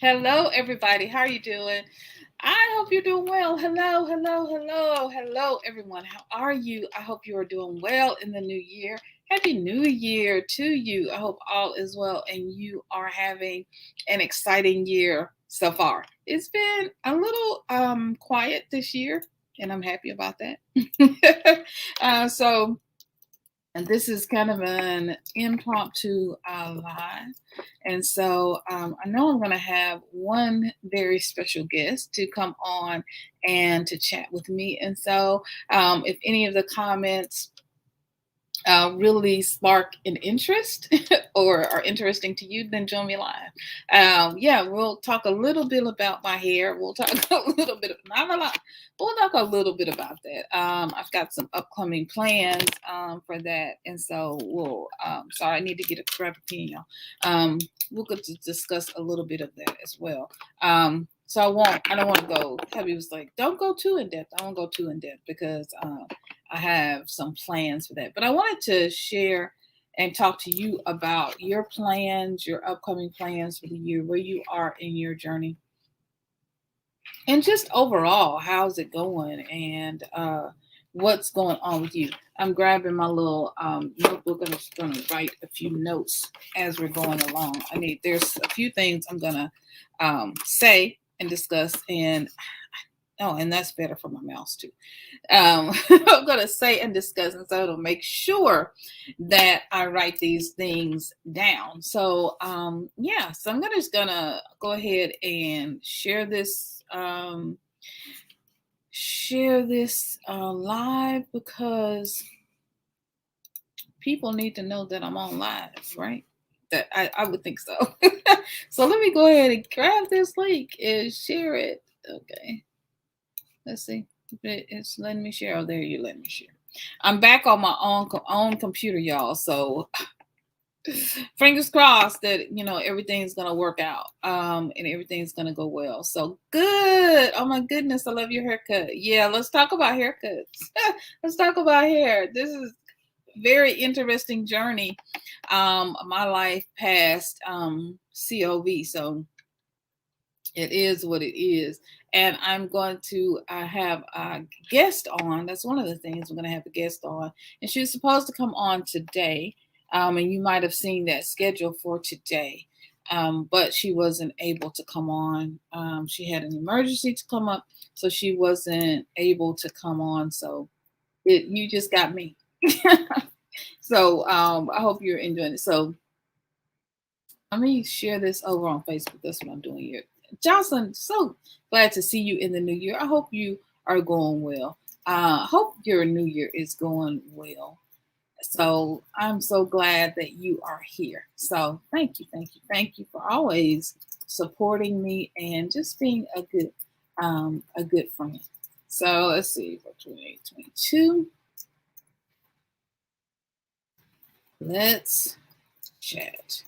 Hello, everybody. How are you doing? I hope you're doing well. Hello, hello, hello, hello, everyone. How are you? I hope you are doing well in the new year. Happy New Year to you. I hope all is well and you are having an exciting year so far. It's been a little quiet this year, and I'm happy about that. So and this is kind of an impromptu live. And so I know I'm going to have one very special guest to come on and to chat with me. And so if any of the comments really spark an interest or are interesting to you, then join me live. Yeah, we'll talk a little bit about my hair. We'll talk a little bit, not a lot. We'll talk a little bit about that. I've got some upcoming plans for that, and so we'll. Sorry, I need to get a grab a pen, y'all. We'll get to discuss a little bit of that as well. So I don't want to go. Hubby was like, don't go too in depth. I won't go too in depth because I have some plans for that. But I wanted to share and talk to you about your plans, your upcoming plans for the year, where you are in your journey, and just overall, how's it going, and what's going on with you. I'm grabbing my little notebook. I'm just going to write a few notes as we're going along. There's a few things I'm going to say and discuss, and oh, and that's better for my mouse too. I'm going to say and discuss, and so to make sure that I write these things down. So, yeah, so I'm just going to go ahead and share this live because people need to know that I'm on live, right? That I would think so. So let me go ahead and grab this link and share it. Okay. Let's see. It's letting me share. Oh, there you let me share. I'm back on my own computer, y'all. So fingers crossed that everything's gonna work out, and everything's gonna go well. So good. Oh my goodness, I love your haircut. Yeah, let's talk about haircuts. Let's talk about hair. This is very interesting journey. My life past COV. So it is what it is. And I'm going to have a guest on. That's one of the things we're going to have a guest on. And she was supposed to come on today. And you might have seen that schedule for today. But she wasn't able to come on. She had an emergency to come up, so she wasn't able to come on. So you just got me. So I hope you're enjoying it. So let me share this over on Facebook. That's what I'm doing here. Jocelyn, so glad to see you in the new year. I hope you are going well. Hope your new year is going well. So I'm so glad that you are here. So thank you, thank you, thank you for always supporting me and just being a good friend. So let's see for 2022. Let's chat.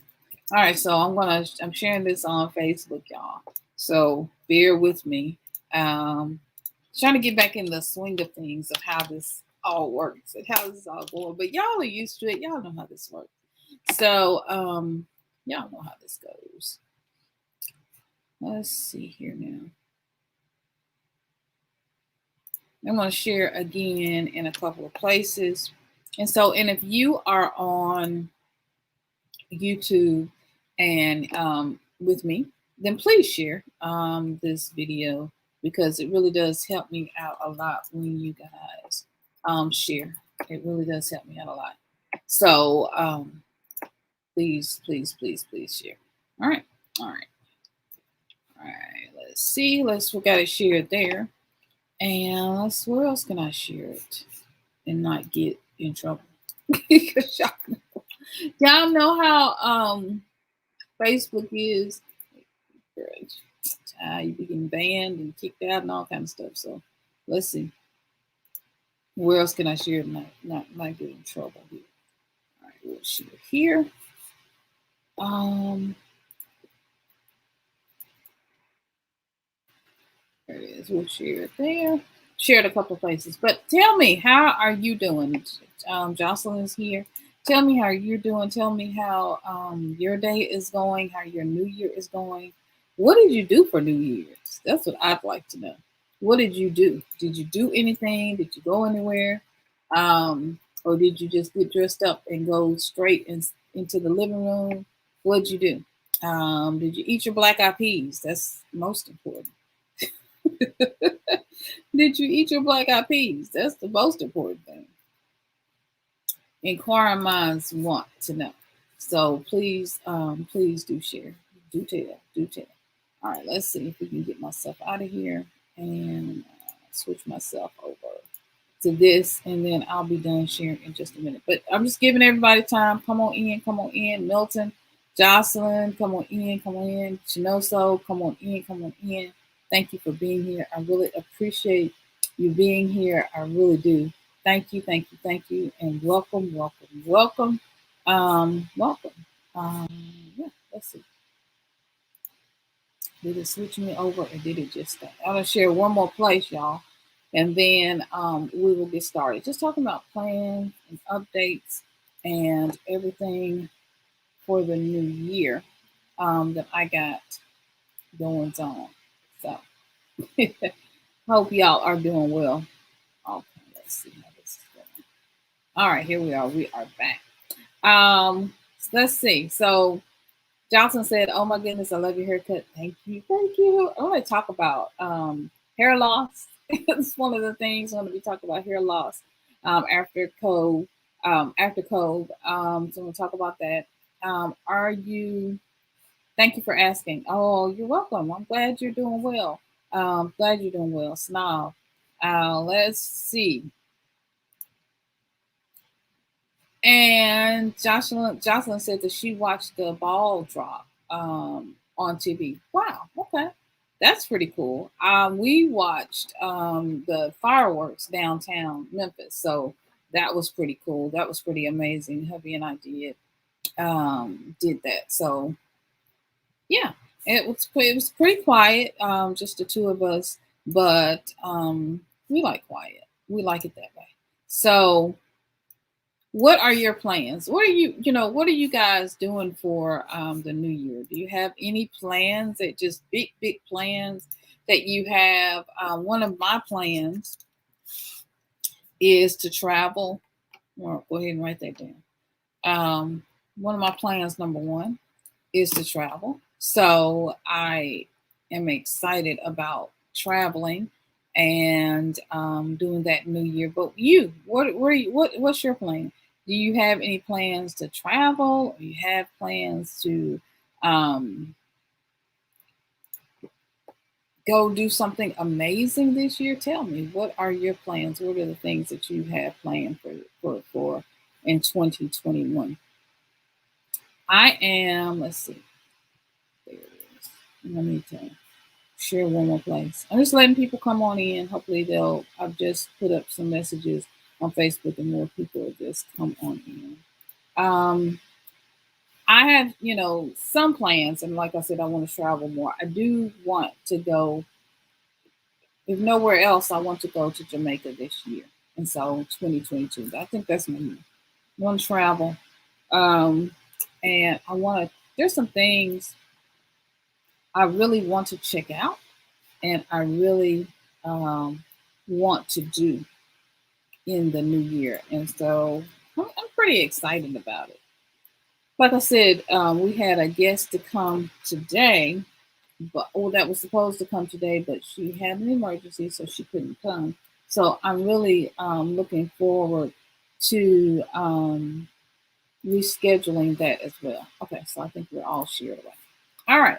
All right, so I'm sharing this on Facebook, y'all. So bear with me. Trying to get back in the swing of things of how this all works and how this is all going. But y'all are used to it. Y'all know how this works. So y'all know how this goes. Let's see here now. I'm going to share again in a couple of places. And if you are on YouTube and with me, then please share this video because it really does help me out a lot when you guys share. It really does help me out a lot. So please, please, please, please share. All right, all right, all right. Let's see. We got to share it there, and where else can I share it and not get in trouble? Because y'all know how Facebook is. You be getting banned and kicked out and all kind of stuff. So let's see. Where else can I share and not get in trouble here? All right, we'll share here. There it is. We'll share it there. Shared a couple places. But tell me, how are you doing? Jocelyn is here. Tell me how you're doing. Tell me how your day is going, how your new year is going. What did you do for New Year's? That's what I'd like to know. What did you do? Did you do anything? Did you go anywhere? Or did you just get dressed up and go straight into the living room? What did you do? Did you eat your black eyed peas? That's most important. Did you eat your black eyed peas? That's the most important thing. Inquiring minds want to know. So please, please do share. Do tell. Do tell. All right, let's see if we can get myself out of here and switch myself over to this, and then I'll be done sharing in just a minute. But I'm just giving everybody time. Come on in, come on in. Milton, Jocelyn, come on in, come on in. Chinoso, come on in, come on in. Thank you for being here. I really appreciate you being here. I really do. Thank you, thank you, thank you, and welcome, welcome, welcome, welcome. Yeah, let's see. Did it switch me over or did it just stay? I'm gonna share one more place, y'all, and then we will get started. Just talking about plans and updates and everything for the new year that I got going on. So hope y'all are doing well. Okay, let's see how this is going. All right, here we are. We are back. Let's see. So Johnson said, "Oh my goodness, I love your haircut. Thank you, thank you." I want to talk about hair loss. It's one of the things I want to be talking about hair loss after COVID. After COVID, so we'll talk about that. Are you? Thank you for asking. Oh, you're welcome. I'm glad you're doing well. Glad you're doing well. Snob. Let's see. And Jocelyn said that she watched the ball drop on TV. Wow, okay. That's pretty cool. We watched the fireworks downtown Memphis. So that was pretty cool. That was pretty amazing. Hubby and I did that. So yeah, it was pretty quiet, just the two of us, but we like quiet. We like it that way. So what are your plans? What are you guys doing for the new year? Do you have any plans that just big plans that you have? One of my plans is to travel. Well, go ahead and write that down. One of my plans, number one, is to travel. So I am excited about traveling and doing that new year. But what's your plan? Do you have any plans to travel? Or you have plans to go do something amazing this year? Tell me, what are your plans? What are the things that you have planned for in 2021? I am, let's see. There it is. Let me share one more place. I'm just letting people come on in. Hopefully I've just put up some messages on Facebook and more people will just come on in. I have, some plans, and like I said, I want to travel more. I do want to go, if nowhere else, I want to go to Jamaica this year. And so 2022, I think that's my year. I want to travel. And there's some things I really want to check out and I really want to do in the new year. And so I'm pretty excited about it. Like I said, we had a guest to come today, that was supposed to come today, but she had an emergency, so she couldn't come. So I'm really looking forward to rescheduling that as well. Okay, so I think we're all shared away. All right.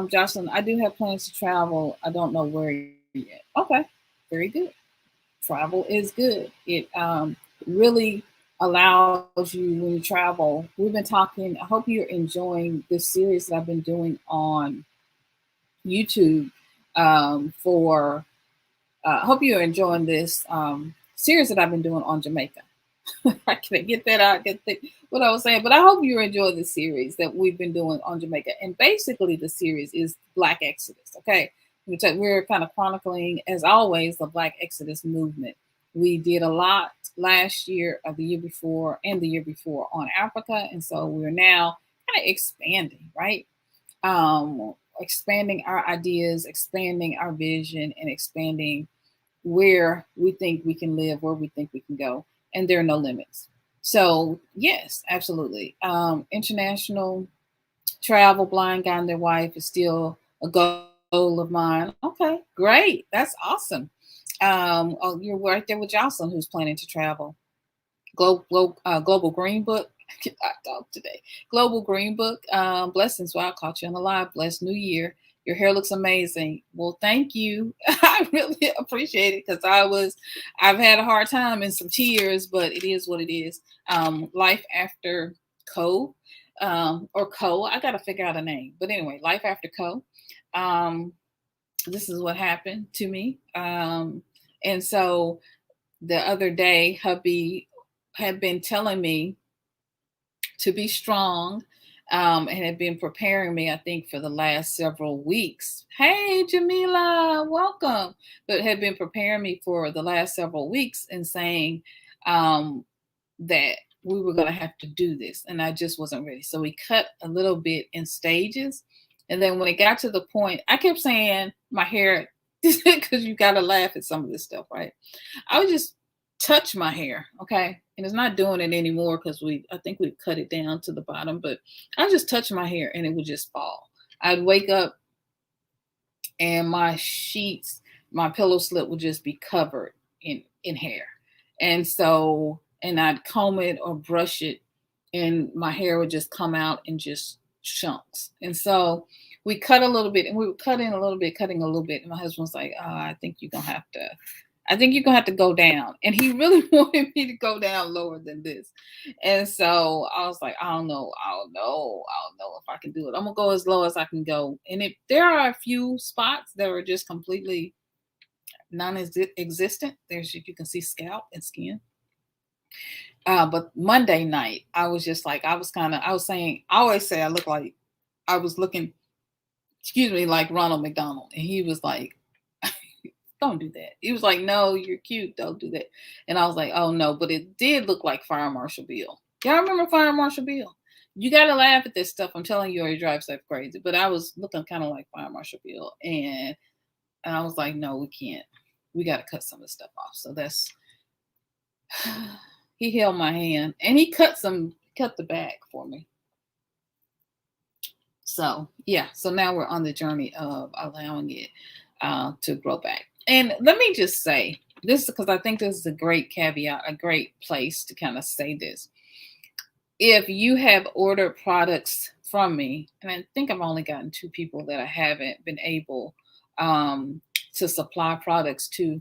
Jocelyn, I do have plans to travel. I don't know where yet. Okay, very good. Travel is good. It really allows you when you travel. We've been talking. I hope you're enjoying this series that I've been doing on YouTube. I hope you're enjoying this series that I've been doing on Jamaica. I can't get that out. What I was saying, but I hope you enjoy the series that we've been doing on Jamaica. And basically, the series is Black Exodus. Okay, we're kind of chronicling, as always, the Black Exodus movement. We did a lot last year, the year before, and the year before on Africa, and so we're now kind of expanding, right? expanding our ideas, expanding our vision, and expanding where we think we can live, where we think we can go, and there are no limits. So yes, absolutely. International travel, blind guy and their wife is still a goal of mine. Okay, great. That's awesome. Oh, you're right there with Jocelyn, who's planning to travel. Global Green Book. I talked today. Global Green Book. Blessings. Wow, I caught you on the live. Blessed New Year. Your hair looks amazing. Well, thank you. I really appreciate it because I've had a hard time and some tears, but it is what it is. Life after Co. Or Co. I got to figure out a name. But anyway, Life After Co. This is what happened to me. And so the other day, hubby had been telling me to be strong, and had been preparing me, I think, for the last several weeks. Hey, Jamila, welcome. But had been preparing me for the last several weeks and saying that we were going to have to do this. And I just wasn't ready. So we cut a little bit in stages. And then when it got to the point, I kept saying my hair, because you got to laugh at some of this stuff, right? I would just touch my hair, okay? And it's not doing it anymore because I think we've cut it down to the bottom, but I just touch my hair and it would just fall. I'd wake up and my sheets, my pillow slip would just be covered in hair. And so, and I'd comb it or brush it and my hair would just come out in just chunks. And so we cut a little bit and we would cut in a little bit, cutting a little bit. And my husband was like, I think you're going to have to go down. And he really wanted me to go down lower than this. And so I was like, I don't know if I can do it. I'm gonna go as low as I can go. And there are a few spots that are just completely non-existent. You can see scalp and skin. But Monday night, I was just like, I always say I look like I was looking, like Ronald McDonald. And he was like, don't do that. He was like, no, you're cute. Don't do that. And I was like, oh no, but it did look like Fire Marshal Bill. Y'all remember Fire Marshal Bill? You got to laugh at this stuff. I'm telling you, or you drive stuff crazy. But I was looking kind of like Fire Marshal Bill. And I was like, no, we can't. We got to cut some of the stuff off. So he held my hand and he cut the back for me. So yeah, so now we're on the journey of allowing it to grow back. And let me just say this, because I think this is a great caveat, a great place to kind of say this. If you have ordered products from me, and I think I've only gotten 2 people that I haven't been able to supply products to.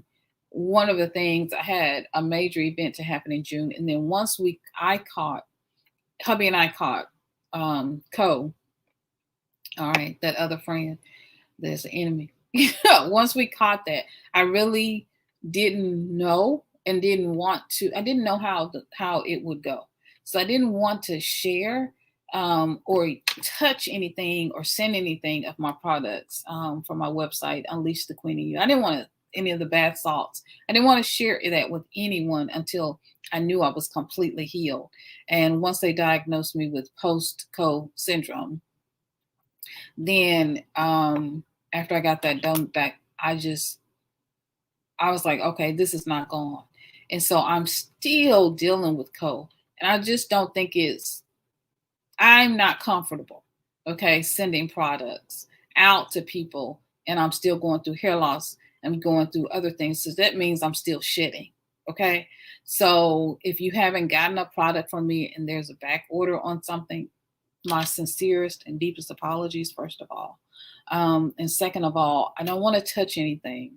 One of the things, I had a major event to happen in June. And then hubby and I caught Co. All right, that other friend, there's an enemy. Once we caught that, I really didn't know and didn't want to. I didn't know how it would go, so I didn't want to share or touch anything or send anything of my products from my website, Unleash the Queen in You. I didn't want any of the bath salts. I didn't want to share that with anyone until I knew I was completely healed. And once they diagnosed me with post-co syndrome, then after I got that done back, I was like, okay, this is not gone. And so I'm still dealing with co. And I just don't think I'm not comfortable, okay, sending products out to people. And I'm still going through hair loss. I'm going through other things. So that means I'm still shedding. Okay. So if you haven't gotten a product from me and there's a back order on something, my sincerest and deepest apologies, first of all. And second of all, I don't want to touch anything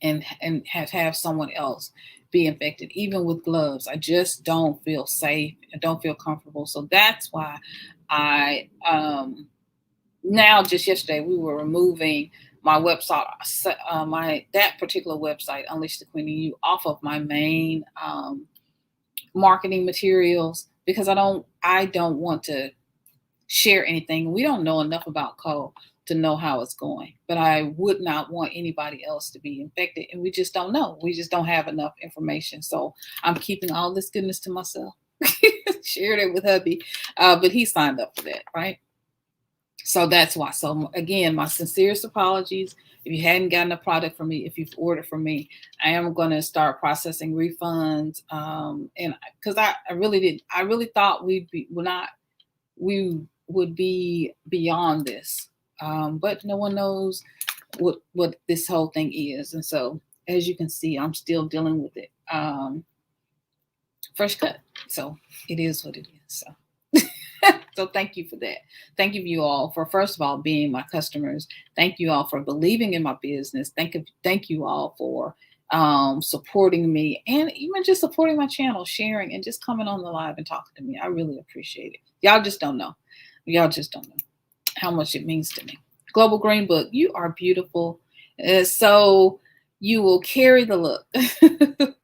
and have someone else be infected, even with gloves. I just don't feel safe. I don't feel comfortable. So that's why I, now just yesterday, we were removing my website, that particular website, Unleash the Queen in You, off of my main marketing materials, because I don't want to share anything. We don't know enough about co to know how it's going, but I would not want anybody else to be infected. And we just don't know. We just don't have enough information. So I'm keeping all this goodness to myself. Shared it with hubby, but he signed up for that, right? So that's why. So again, my sincerest apologies. If you hadn't gotten a product from me, if you've ordered from me, I am going to start processing refunds. And because I really thought we would be beyond this. But no one knows what this whole thing is. And so, as you can see, I'm still dealing with it. Fresh cut. So it is what it is. So. So thank you for that. Thank you all for, first of all, being my customers. Thank you all for believing in my business. Thank you all for supporting me, and even just supporting my channel, sharing, and just coming on the live and talking to me. I really appreciate it. Y'all just don't know. Y'all just don't know how much it means to me. Global Green Book, you are beautiful. So you will carry the look.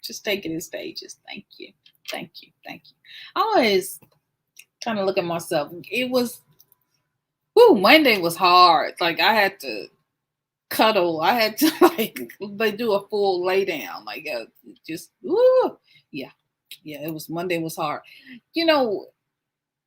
Just taking in stages. Thank you. Thank you. Thank you. I always trying to look at myself. It was, Monday was hard. Like I had to cuddle. I had to like do a full lay down. Like just, yeah. It was, Monday was hard.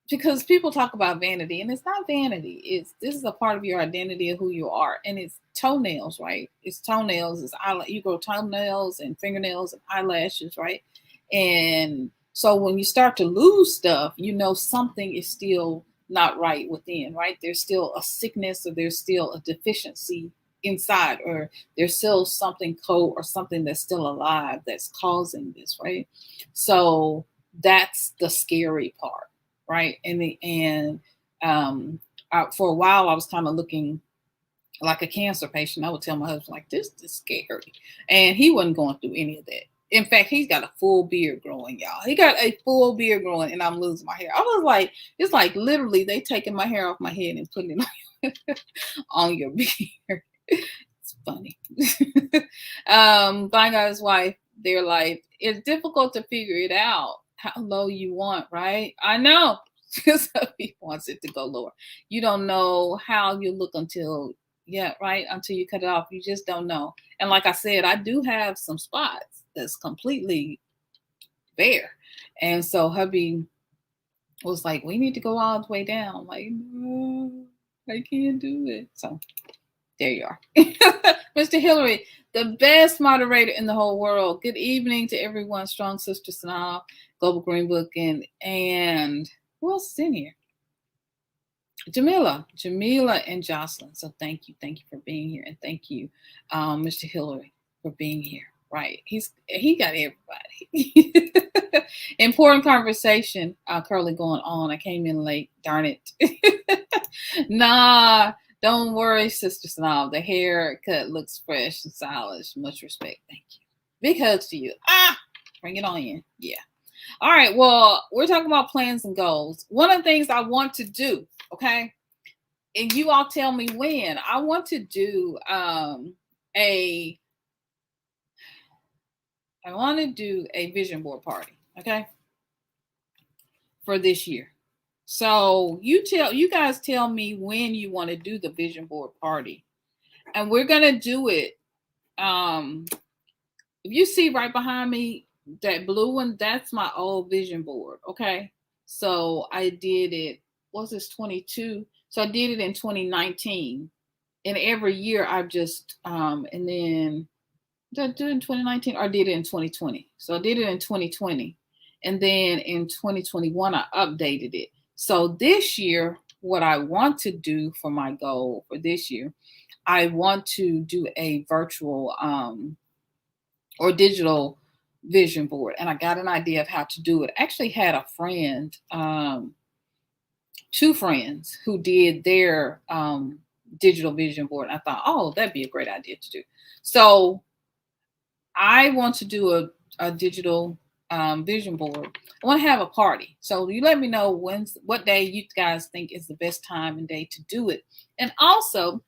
Because people talk about vanity, and it's not vanity. This is a part of your identity of who you are. And it's toenails, right? It's toenails. It's you grow toenails and fingernails and eyelashes, right? And so when you start to lose stuff, something is still not right within, right? There's still a sickness, or there's still a deficiency inside, or there's still something or something that's still alive that's causing this, right? So that's the scary part, right? For a while, I was kind of looking like a cancer patient. I would tell my husband, like, this is scary. And he wasn't going through any of that. In fact, he's got a full beard growing, y'all. He got a full beard growing, and I'm losing my hair. I was like, it's like literally they taking my hair off my head and putting it on your beard. It's funny. Buying out his wife, their life. It's difficult to figure it out how low you want, right? I know. Because he wants it to go lower. You don't know how you look until you cut it off. You just don't know. And like I said, I do have some spots that's completely bare. And so hubby was like, we need to go all the way down. I'm like, no, I can't do it. So there you are. Mr. Hillary, the best moderator in the whole world. Good evening to everyone. Strong Sister Synolove, Global Green Book, and who else is in here? Jamila, and Jocelyn. So thank you for being here, and thank you, Mr. Hillary, for being here. Right, he got everybody. Important conversation currently going on. I came in late. Darn it. Nah, don't worry, Sister Synolove. The haircut looks fresh and stylish. Much respect. Thank you. Big hugs to you. Bring it on in. Yeah. All right. Well, we're talking about plans and goals. One of the things I want to do, okay, and you all tell me when. I want to do a vision board party, okay, for this year. So you guys tell me when you want to do the vision board party, and we're gonna do it. If you see right behind me, that blue one, that's my old vision board, okay? So I did it, what's this, 22? So I did it in 2019. And every year I've just, and then, did I do it in 2019 or I did it in 2020? So I did it in 2020. And then in 2021, I updated it. So this year, what I want to do for my goal for this year, I want to do a virtual or digital vision board. And I got an idea of how to do it. I actually had a friend, two friends who did their digital vision board. I thought, oh, that'd be a great idea to do. So I want to do a digital vision board. I want to have a party. So you let me know what day you guys think is the best time and day to do it. And also,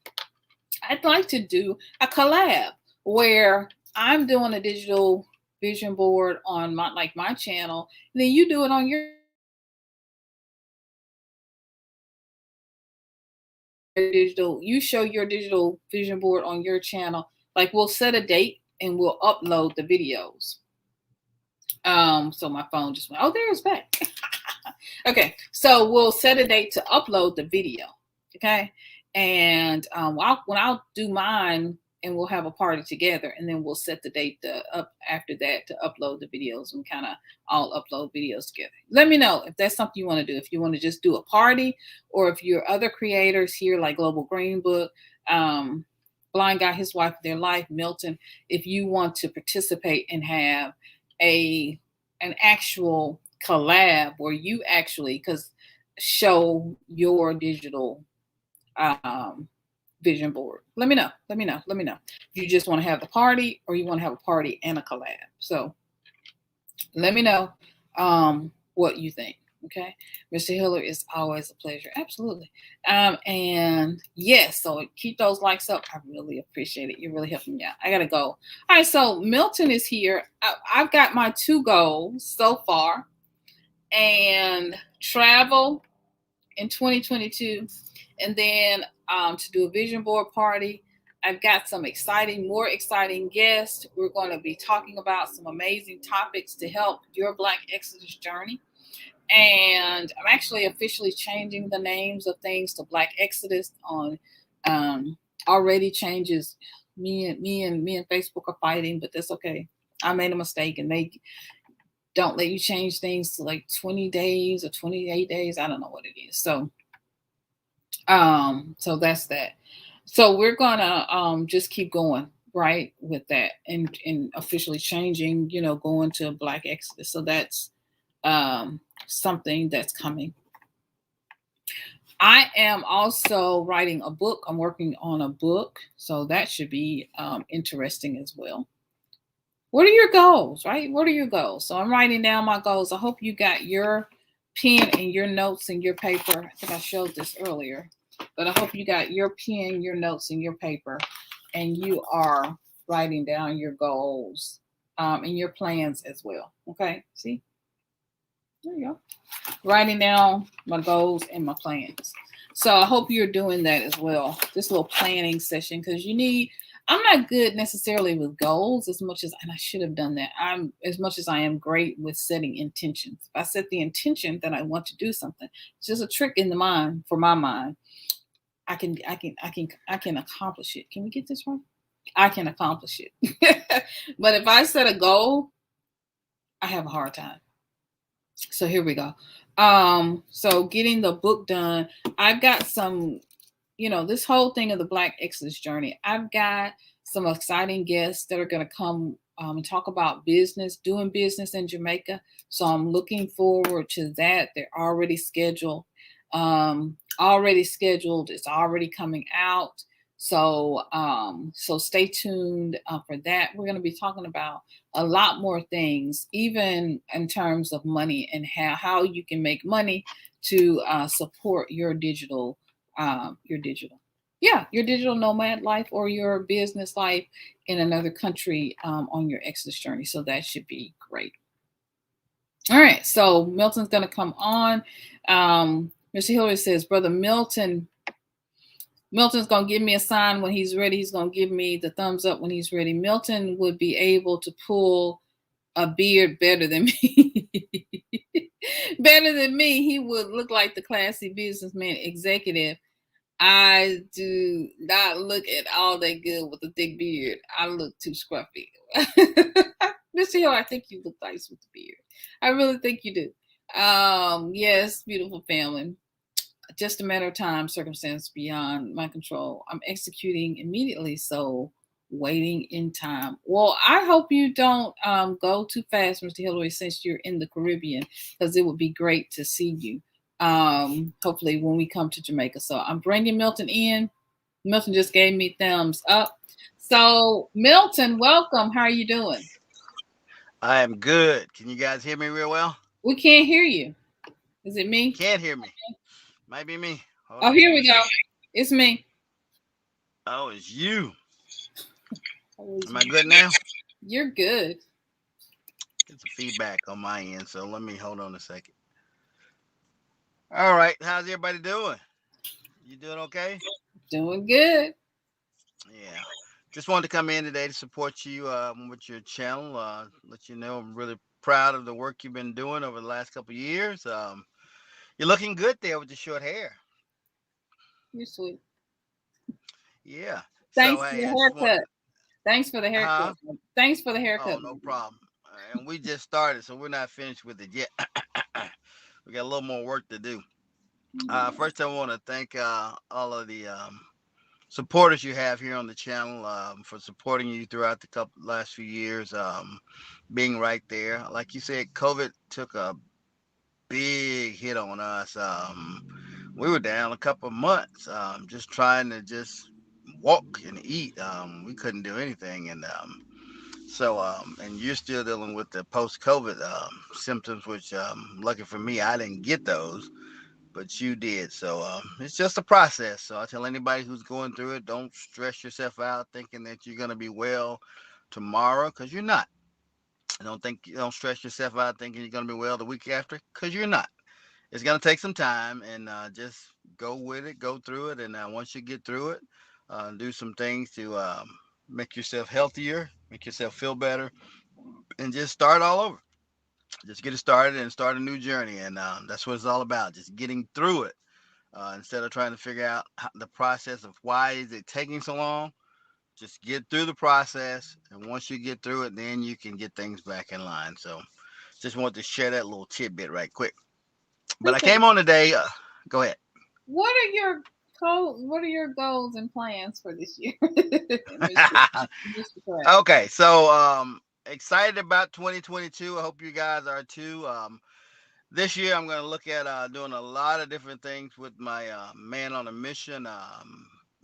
I'd like to do a collab where I'm doing a digital vision board on my channel, and then you do it on your digital. You show your digital vision board on your channel. Like we'll set a date and we'll upload the videos. So my phone just went, oh, there's back. Okay, so we'll set a date to upload the video. Okay. And when I'll do mine, and we'll have a party together, and then we'll set the date up after that to upload the videos, and kind of all upload videos together. Let me know if that's something you want to do. If you want to just do a party, or if you're other creators here like Global Green Book, Blind Guy, His Wife, Their Life, Milton, if you want to participate and have an actual collab where you actually show your digital vision board. Let me know. If you just want to have the party, or you want to have a party and a collab. So let me know what you think. Okay. Mr. Hiller, it's always a pleasure. Absolutely. And yes, so keep those likes up. I really appreciate it. You're really helping me out. I gotta go. All right, so Milton is here. I've got my 2 goals so far, and travel in 2022, and then to do a vision board party. I've got some more exciting guests. We're going to be talking about some amazing topics to help your Black Exodus journey. And I'm actually officially changing the names of things to Black Exodus on already changes. Me and Facebook are fighting, but that's okay. I made a mistake, and they don't let you change things to like 20 days or 28 days. I don't know what it is. So that's that. So we're gonna just keep going right with that, and officially changing, going to Black Exodus. So that's something that's coming. I am also writing a book. I'm working on a book, so that should be interesting as well. What are your goals, right? What are your goals? So I'm writing down my goals. I hope you got your pen and your notes and your paper. I think I showed this earlier, but I hope you got your pen, your notes, and your paper, and you are writing down your goals and your plans as well. Okay, see? There you go. Writing down my goals and my plans. So I hope you're doing that as well. This little planning session, because I'm not good necessarily with goals as much as, and I should have done that. I'm as much as I am great with setting intentions. If I set the intention that I want to do something, it's just a trick in the mind, for my mind. I can accomplish it. Can we get this right? I can accomplish it. But if I set a goal, I have a hard time. So here we go. So getting the book done, I've got some, this whole thing of the Black Exodus journey. I've got some exciting guests that are going to come and talk about doing business in Jamaica. So I'm looking forward to that. They're already scheduled. It's already coming out. So stay tuned for that. We're going to be talking about a lot more things, even in terms of money, and how you can make money to support your digital nomad life, or your business life in another country on your Exodus journey. So that should be great. All right. So Milton's going to come on. Mr. Hillary says, Brother Milton's going to give me a sign when he's ready. He's going to give me the thumbs up when he's ready. Milton would be able to pull a beard better than me. Better than me. He would look like the classy businessman executive. I do not look at all that good with a thick beard. I look too scruffy. Mr. Hill, I think you look nice with the beard. I really think you do. Yes, beautiful family. Just a matter of time, circumstance beyond my control. I'm executing immediately, so waiting in time. Well, I hope you don't go too fast, Mr. Hillary, since you're in the Caribbean, because it would be great to see you. Hopefully when we come to Jamaica. So I'm bringing Milton in. Milton just gave me thumbs up. So Milton, welcome. How are you doing? I am good. Can you guys hear me real well? We can't hear you. Is it me? Can't hear me. Might be me. Hold Oh, on, here we go. It's me. Oh, it's you. Am I good now? You're good. Get some feedback on my end, so let me hold on a second. All right, how's everybody doing? You doing okay? Doing good. Yeah. Just wanted to come in today to support you with your channel. Let you know I'm really proud of the work you've been doing over the last couple of years. You're looking good there with the short hair. You're sweet. Yeah. So Thanks for hey, the I just want haircut. Thanks for the huh? haircut. Thanks for the Oh, haircut. no problem. And we just started, so we're not finished with it yet. We got a little more work to do. First, I want to thank all of the supporters you have here on the channel for supporting you throughout the last few years. Being right there, like you said, COVID took a big hit on us. We were down a couple of months, just trying to just walk and eat. We couldn't do anything, and and you're still dealing with the post-COVID symptoms, which lucky for me, I didn't get those, but you did. So it's just a process. So I tell anybody who's going through it, don't stress yourself out thinking that you're gonna be well tomorrow, because you're not. Don't stress yourself out thinking you're gonna be well the week after, because you're not. It's gonna take some time, and just go with it, go through it, and once you get through it, do some things to make yourself healthier, make yourself feel better, and just start all over. Just get it started and start a new journey, and that's what it's all about. Just getting through it instead of trying to figure out the process of why is it taking so long. Just get through the process, and once you get through it, then you can get things back in line. So, just wanted to share that little tidbit right quick. But I Appreciate came it. on today. Go ahead. What are your goals and plans for this year, Mr. Crab? Okay, so excited about 2022. I hope you guys are too. This year, I'm going to look at doing a lot of different things with my Man on a Mission,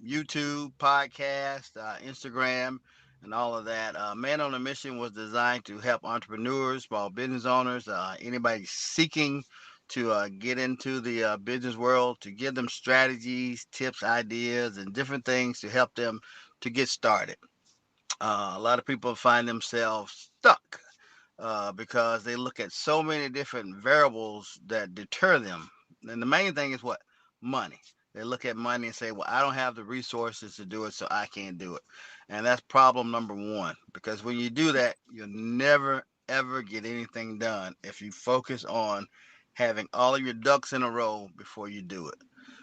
YouTube, podcast, Instagram, and all of that. Man on a Mission was designed to help entrepreneurs, small business owners, anybody seeking to get into the business world, to give them strategies, tips, ideas, and different things to help them to get started. A lot of people find themselves stuck because they look at so many different variables that deter them. And the main thing is what? Money. They look at money and say, well, I don't have the resources to do it, so I can't do it. And that's problem number one. Because when you do that, you'll never, ever get anything done if you focus on having all of your ducks in a row before you do it.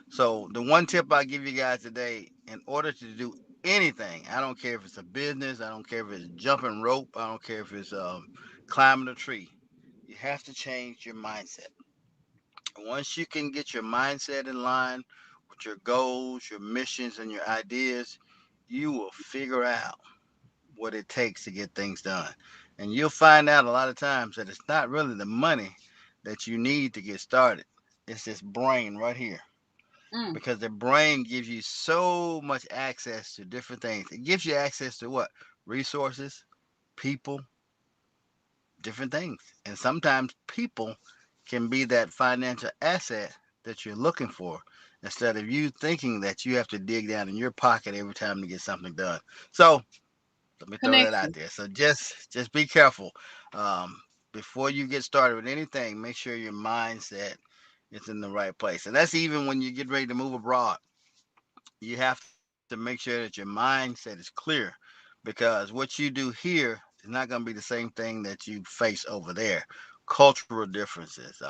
So, the one tip I give you guys today, in order to do anything, I don't care if it's a business, I don't care if it's jumping rope, I don't care if it's climbing a tree. You have to change your mindset. Once you can get your mindset in line with your goals, your missions, and your ideas, you will figure out what it takes to get things done. And you'll find out a lot of times that it's not really the money that you need to get started. It's this brain right here. Mm, Because the brain gives you so much access to different things. It gives you access to what? Resources, people, different things. And sometimes people can be that financial asset that you're looking for instead of you thinking that you have to dig down in your pocket every time to get something done. So let me throw that out connection. there. So just be careful. Um, Before you get started with anything, make sure your mindset is in the right place. And that's even when you get ready to move abroad. You have to make sure that your mindset is clear, because what you do here is not going to be the same thing that you face over there. Cultural differences,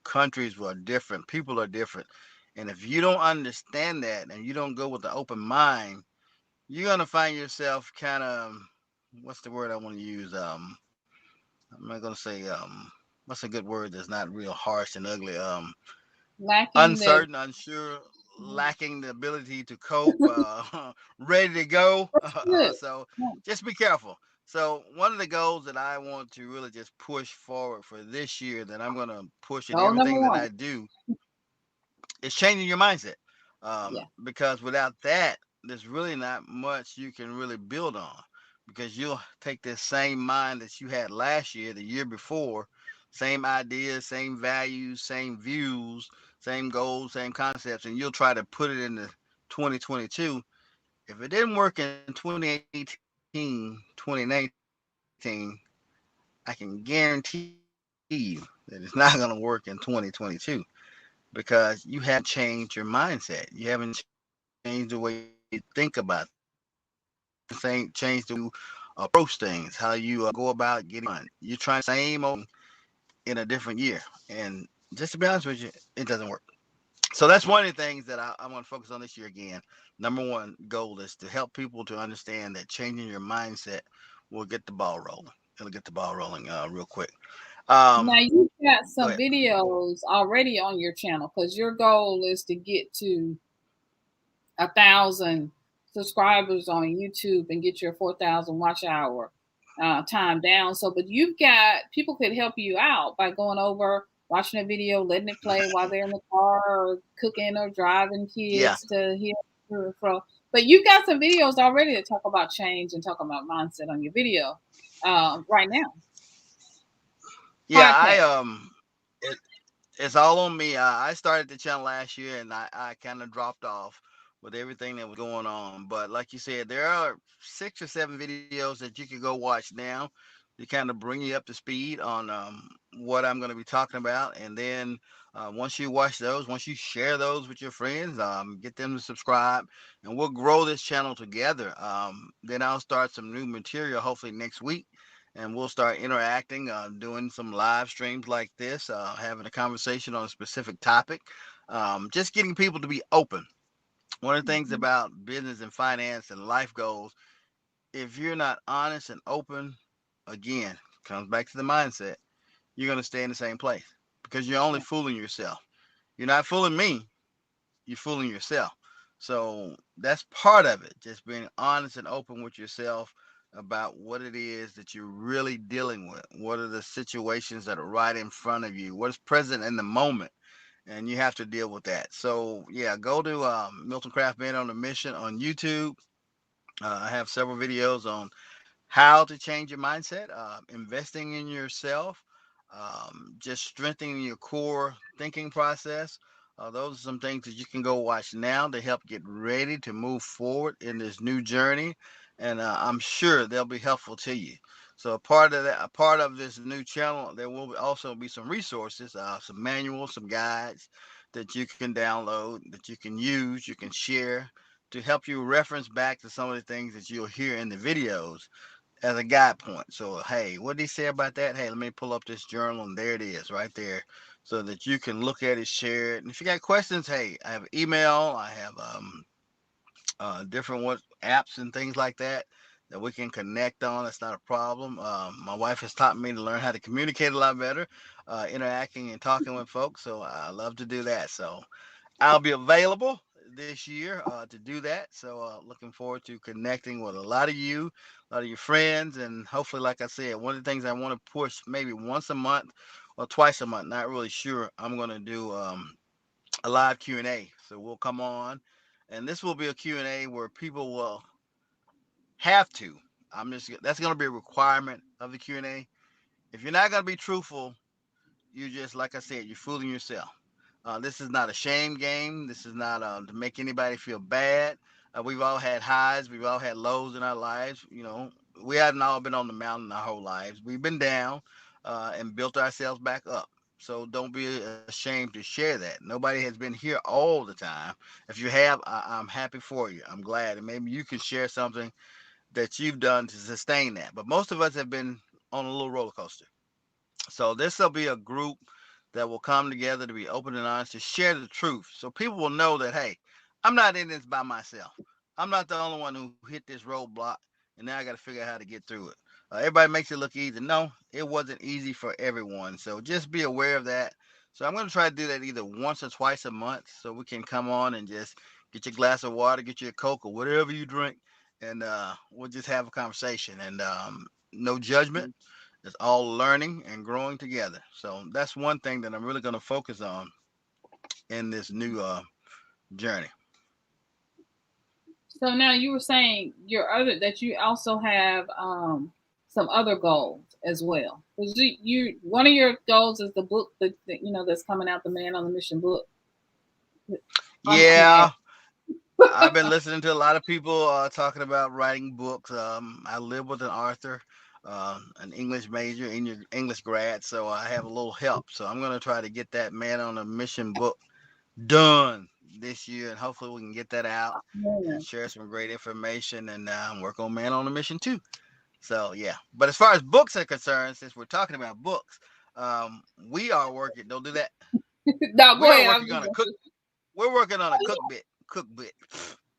countries are different, people are different. And if you don't understand that and you don't go with the open mind, you're going to find yourself kind of, what's the word I want to use? I'm not going to say, what's a good word that's not real harsh and ugly? Lacking the Uncertain, unsure, lacking the ability to cope, ready to go. good. So just be careful. So one of the goals that I want to really just push forward for this year, that I'm going to push in Goal number everything that one. I do, is changing your mindset. Yeah. Because without that, there's really not much you can really build on. Because you'll take this same mind that you had last year, the year before, same ideas, same values, same views, same goals, same concepts, and you'll try to put it into 2022. If it didn't work in 2018, 2019, I can guarantee you that it's not going to work in 2022, because you haven't changed your mindset. You haven't changed the way you think about things. You haven't changed the way you approach things, how you go about getting things done. You're trying the same old thing in a different year. And just to be honest with you, it doesn't work. So that's one of the things that I want to focus on this year again. Number one goal is to help people to understand that changing your mindset will get the ball rolling. It'll get the ball rolling real quick. Now Um, you've got Go some ahead. videos already on your channel because your goal is to get to 1,000 subscribers on YouTube and get your 4,000 watch hour time down. So, but you've got people could help you out by going over, watching a video, letting it play while they're in the car or cooking or driving Yeah, kids to hear or fro. But you've got some videos already that talk about change and talk about mindset on your video right now. yeah. Podcast. It, it's all on me. I started the channel last year, and I kind of dropped off with everything that was going on. But like you said, there are 6 or 7 videos that you can go watch now to kind of bring you up to speed on what I'm going to be talking about. And then once you watch those, once you share those with your friends, get them to subscribe, and we'll grow this channel together. Then I'll start some new material hopefully next week, and we'll start interacting, doing some live streams like this, having a conversation on a specific topic, just getting people to be open. One of the things Mhm. about business and finance and life goals, if you're not honest and open, again, comes back to the mindset, you're going to stay in the same place because you're only Yeah. fooling yourself. You're not fooling me, you're fooling yourself. So that's part of it. Just being honest and open with yourself about what it is that you're really dealing with. What are the situations that are right in front of you? What is present in the moment? And you have to deal with that. So yeah, go to Milton Craft Man on a Mission on YouTube. I have several videos on how to change your mindset, investing in yourself, just strengthening your core thinking process. Those are some things that you can go watch now to help get ready to move forward in this new journey, and I'm sure they'll be helpful to you. So a part of that, a part of this new channel, there will also be some resources, some manuals, some guides that you can download, that you can use, you can share to help you reference back to some of the things that you'll hear in the videos as a guide point. So, hey, what did he say about that? Hey, let me pull up this journal, and there it is, right there, so that you can look at it, share it. And if you got questions, hey, I have email, I have different what apps and things like that we can connect on. It's not a problem. My wife has taught me to learn how to communicate a lot better, interacting and talking with folks. So I love to do that. So I'll be available this year to do that. So looking forward to connecting with a lot of you, a lot of your friends, and hopefully, like I said, one of the things I want to push maybe once a month or twice a month. Not really sure. I'm going to do a live Q&A. So we'll come on, and this will be a Q&A where people will have to. I'm just that's going to be a requirement of the Q&A. If you're not going to be truthful, you just like I said, you're fooling yourself. This is not a shame game. This is not to make anybody feel bad. We've all had highs. We've all had lows in our lives. You know, we haven't all been on the mountain our whole lives. We've been down and built ourselves back up. So don't be ashamed to share that. Nobody has been here all the time. If you have, I'm happy for you. I'm glad. And maybe you can share something that you've done to sustain that. But most of us have been on a little roller coaster. So this will be a group that will come together to be open and honest to share the truth. So people will know that hey, I'm not in this by myself. I'm not the only one who hit this roadblock, and now I got to figure out how to get through it. Everybody makes it look easy. No, it wasn't easy for everyone. So just be aware of that. So I'm going to try to do that either once or twice a month, so we can come on and just get your glass of water, get you a Coke or whatever you drink, and we'll just have a conversation. And no judgment, it's all learning and growing together. So that's one thing that I'm really going to focus on in this new journey. So now you were saying your other that you also have some other goals as well. Because you one of your goals is the book that you know that's coming out, the Man on the Mission book. I'm Yeah, I've been listening to a lot of people talking about writing books. I live with an author, an English major, English grad, so I have a little help. So I'm going to try to get that Man on a Mission book done this year, and hopefully we can get that out and yeah. share some great information and work on Man on a Mission too. So yeah, but as far as books are concerned, since we're talking about books, we are working. Don't do that. No, We go are ahead. I was working just on a cook. we're working on a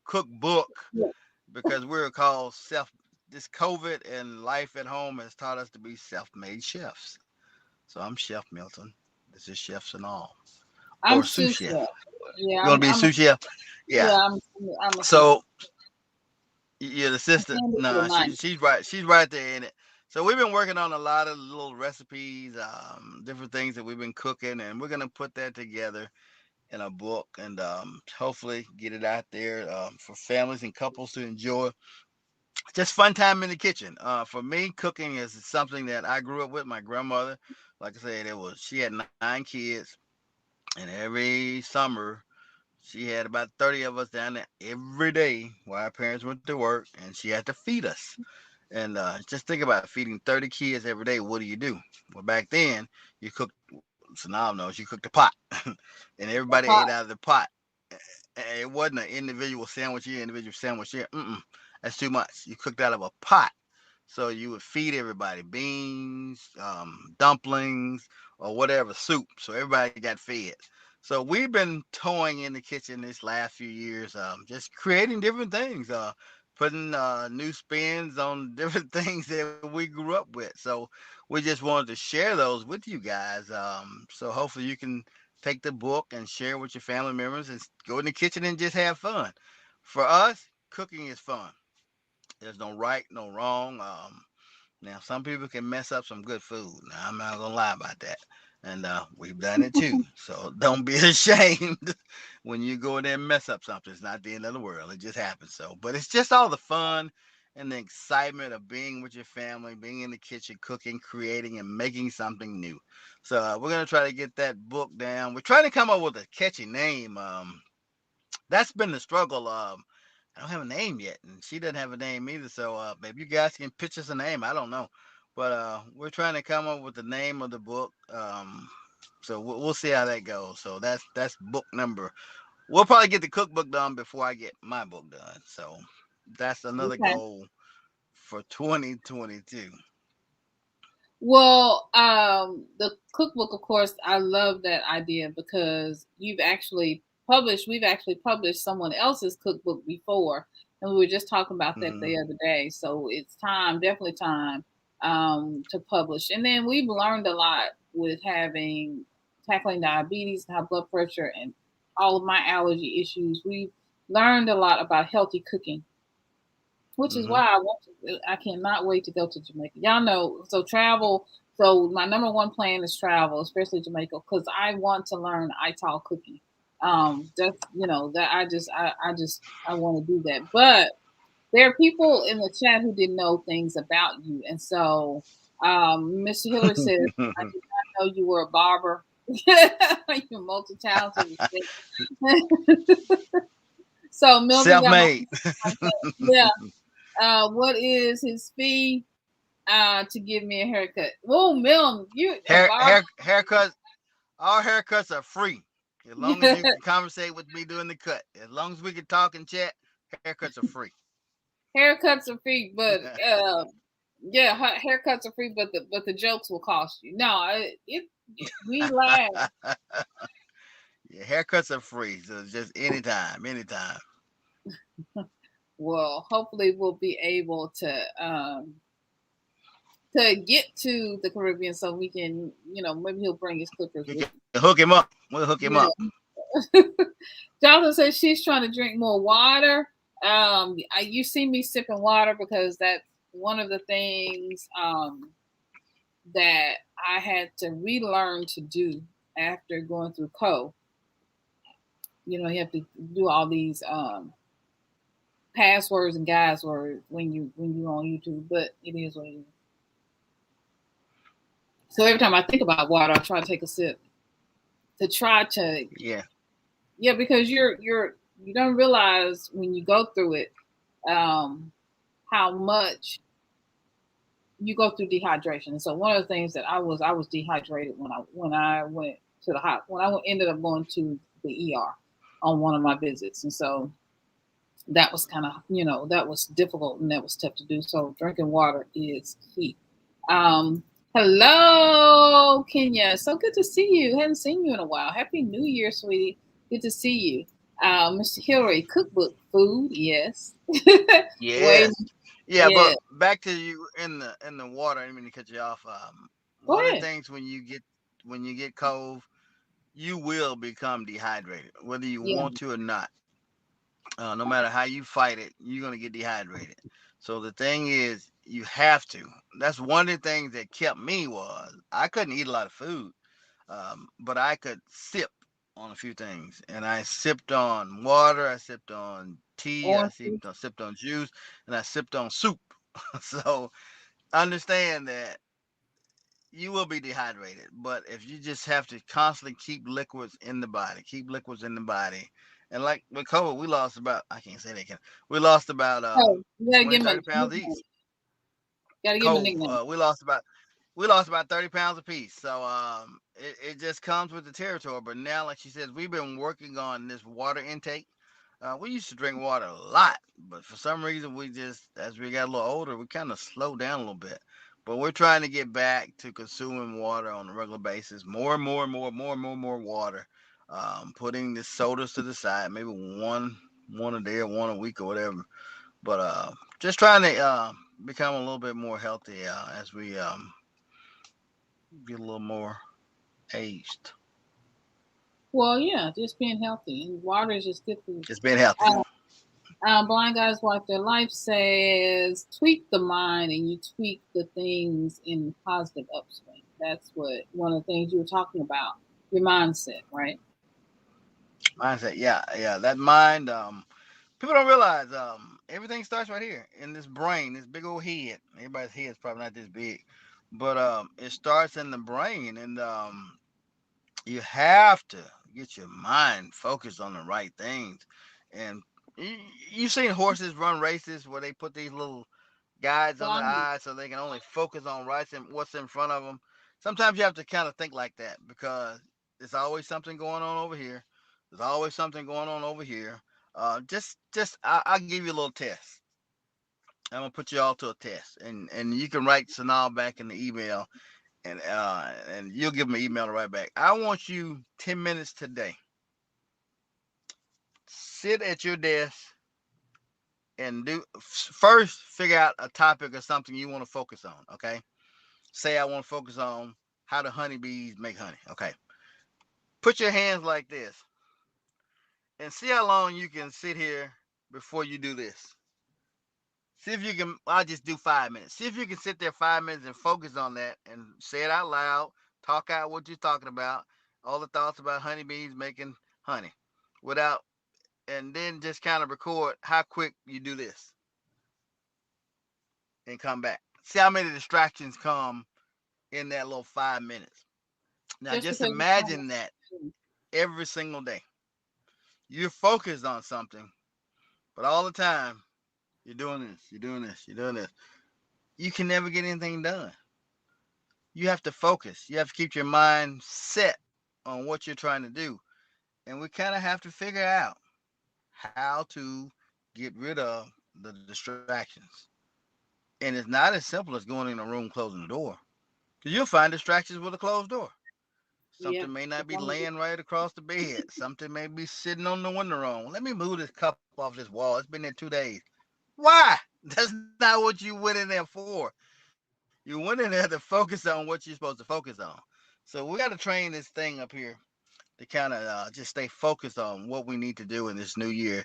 cookbook Yeah. because we're called this COVID and life at home has taught us to be self-made chefs. So I'm Chef Milton. This is Chefs and All. I'm Or sous sous chef. chef. Yeah, You want to be a sous chef? Yeah. yeah, I'm a sous So chef. you're the sister. And Nah, nice. she's right. She's right there in it. So we've been working on a lot of little recipes, different things that we've been cooking, and we're gonna put that together in a book and hopefully get it out there for families and couples to enjoy. Just fun time in the kitchen. For me, cooking is something that I grew up with. My grandmother, like I said, she had 9 kids, and every summer she had about 30 of us down there every day while our parents went to work, and she had to feed us. And just think about feeding 30 kids every day. What do you do? Well, back then, you cooked, Sanam knows, you cooked a pot, and everybody ate out of the pot. It wasn't an individual sandwich here, individual sandwich here. That's too much. You cooked out of a pot. So you would feed everybody beans, dumplings, or whatever, soup. So everybody got fed. So we've been toying in the kitchen this last few years, just creating different things, putting new spins on different things that we grew up with. So we just wanted to share those with you guys. So hopefully you can take the book and share with your family members and go in the kitchen and just have fun. For us, cooking is fun. There's no right, no wrong. Now, some people can mess up some good food. Now, I'm not gonna lie about that, and we've done it too. So don't be ashamed when you go in there and mess up something. It's not the end of the world. It just happens. So, but it's just all the fun and the excitement of being with your family, being in the kitchen, cooking, creating, and making something new. So we're gonna try to get that book down. We're trying to come up with a catchy name. That's been the struggle. I don't have a name yet, and she doesn't have a name either. So maybe you guys can pitch us a name. I don't know, but we're trying to come up with the name of the book. So we'll see how that goes. So that's book number. We'll probably get the cookbook done before I get my book done. So that's another Okay. goal for 2022. Well, the cookbook, of course, I love that idea because we've actually published someone else's cookbook before, and we were just talking about that Mm-hmm. the other day. So it's time, definitely time, to publish. And then we've learned a lot with tackling diabetes, high blood pressure, and all of my allergy issues. We've learned a lot about healthy cooking, which is Mm-hmm. why I cannot wait to go to Jamaica. Y'all know, so travel. So my number one plan is travel, especially Jamaica, because I want to learn Ital cooking. Just that I want to do that. But there are people in the chat who didn't know things about you, and so Mr. Hillary says, "I did not know you were a barber. You're multi-talented." So Milton got my Self-made. yeah. What is his fee to give me a haircut? Whoa, Milton, you a barber? Haircuts. All haircuts are free. As long as you can conversate with me during the cut. As long as we can talk and chat, haircuts are free. Haircuts are free, but yeah, haircuts are free, but the jokes will cost you. No, we laugh. Yeah, haircuts are free, so just anytime, anytime. Well, hopefully we'll be able to get to the Caribbean so we can, maybe he'll bring his clippers You with can hook him up. We'll hook him up. him. Jonathan says she's trying to drink more water. You see me sipping water because that's one of the things that I had to relearn to do after going through co. You have to do all these passwords and guys words when you're on YouTube, but it is what it is. So every time I think about water, I try to take a sip to try to yeah, because you don't realize when you go through it how much you go through dehydration. So one of the things that I was dehydrated when I went to the ended up going to the ER on one of my visits, and so that was kind of that was difficult and that was tough to do. So drinking water is key. Hello, Kenya. So good to see you. Hadn't seen you in a while. Happy New Year, sweetie. Good to see you. Mr. Hillary, cookbook, food, yes. Wait, Yes. Yeah, yeah. but back to you in the water. I didn't mean to cut you off. Go One of the ahead. things when you get cold, you will become dehydrated, whether you Yeah, want to or not. No matter how you fight it, you're gonna get dehydrated. So the thing is, you have to. That's one of the things that kept me was I couldn't eat a lot of food, but I could sip on a few things, and I sipped on water, I sipped on tea, orange juice. I sipped on juice, and I sipped on soup. So understand that you will be dehydrated, but if you just have to constantly keep liquids in the body, and like with COVID, we lost about I can't say that again. We lost about Oh, you gotta 20, give him a 30 pounds nickname. each. Gotta give him a Cove, nickname. we lost about 30 pounds apiece. So it just comes with the territory. But now, like she says, we've been working on this water intake. We used to drink water a lot, but for some reason, we just, as we got a little older, we kind of slowed down a little bit. But we're trying to get back to consuming water on a regular basis, more and more and more, more and more and more water. Putting the sodas to the side, maybe one a day or one a week or whatever. But just trying to become a little bit more healthy as we get a little more aged. Well, yeah, just being healthy. And water is just good for you. Just being healthy. Blind Guys Walk Their Life says, tweak the mind and you tweak the things in positive upswing. That's what one of the things you were talking about, your mindset, right? Mindset, yeah, yeah. That mind. People don't realize everything starts right here in this brain, this big old head. Everybody's head is probably not this big, but it starts in the brain, and you have to get your mind focused on the right things. And you, you've seen horses run races where they put these little guides under the Blind. eyes so they can only focus on what's in front of them. Sometimes you have to kind of think like that because there's always something going on over here. There's always something going on over here. I'll give you a little test. I'm gonna put you all to a test, and you can write Sanal back in the email, and you'll give them an email right back. I want you 10 minutes today. Sit at your desk and first figure out a topic or something you want to focus on. Okay, say I want to focus on how the honeybees make honey. Okay. Put your hands like this and see how long you can sit here before you do this. See if you can, I'll just do 5 minutes. See if you can sit there 5 minutes and focus on that and say it out loud. Talk out what you're talking about, all the thoughts about honeybees making honey without, and then just kind of record how quick you do this and come back. See how many distractions come in that little 5 minutes. Now Just just because it's not imagine that every single day. You're focused on something, but all the time you're doing this, you're doing this, you're doing this. You can never get anything done. You have to focus. You have to keep your mind set on what you're trying to do. And we kind of have to figure out how to get rid of the distractions. And it's not as simple as going in a room, closing the door. Because you'll find distractions with a closed door. yeah. Something may not be laying right across the bed. Something may be sitting on the window wrong. Let me move this cup off this wall. It's been there 2 days. Why? That's not what you went in there for. You went in there to focus on what you're supposed to focus on. So we got to train this thing up here to kind of just stay focused on what we need to do in this new year.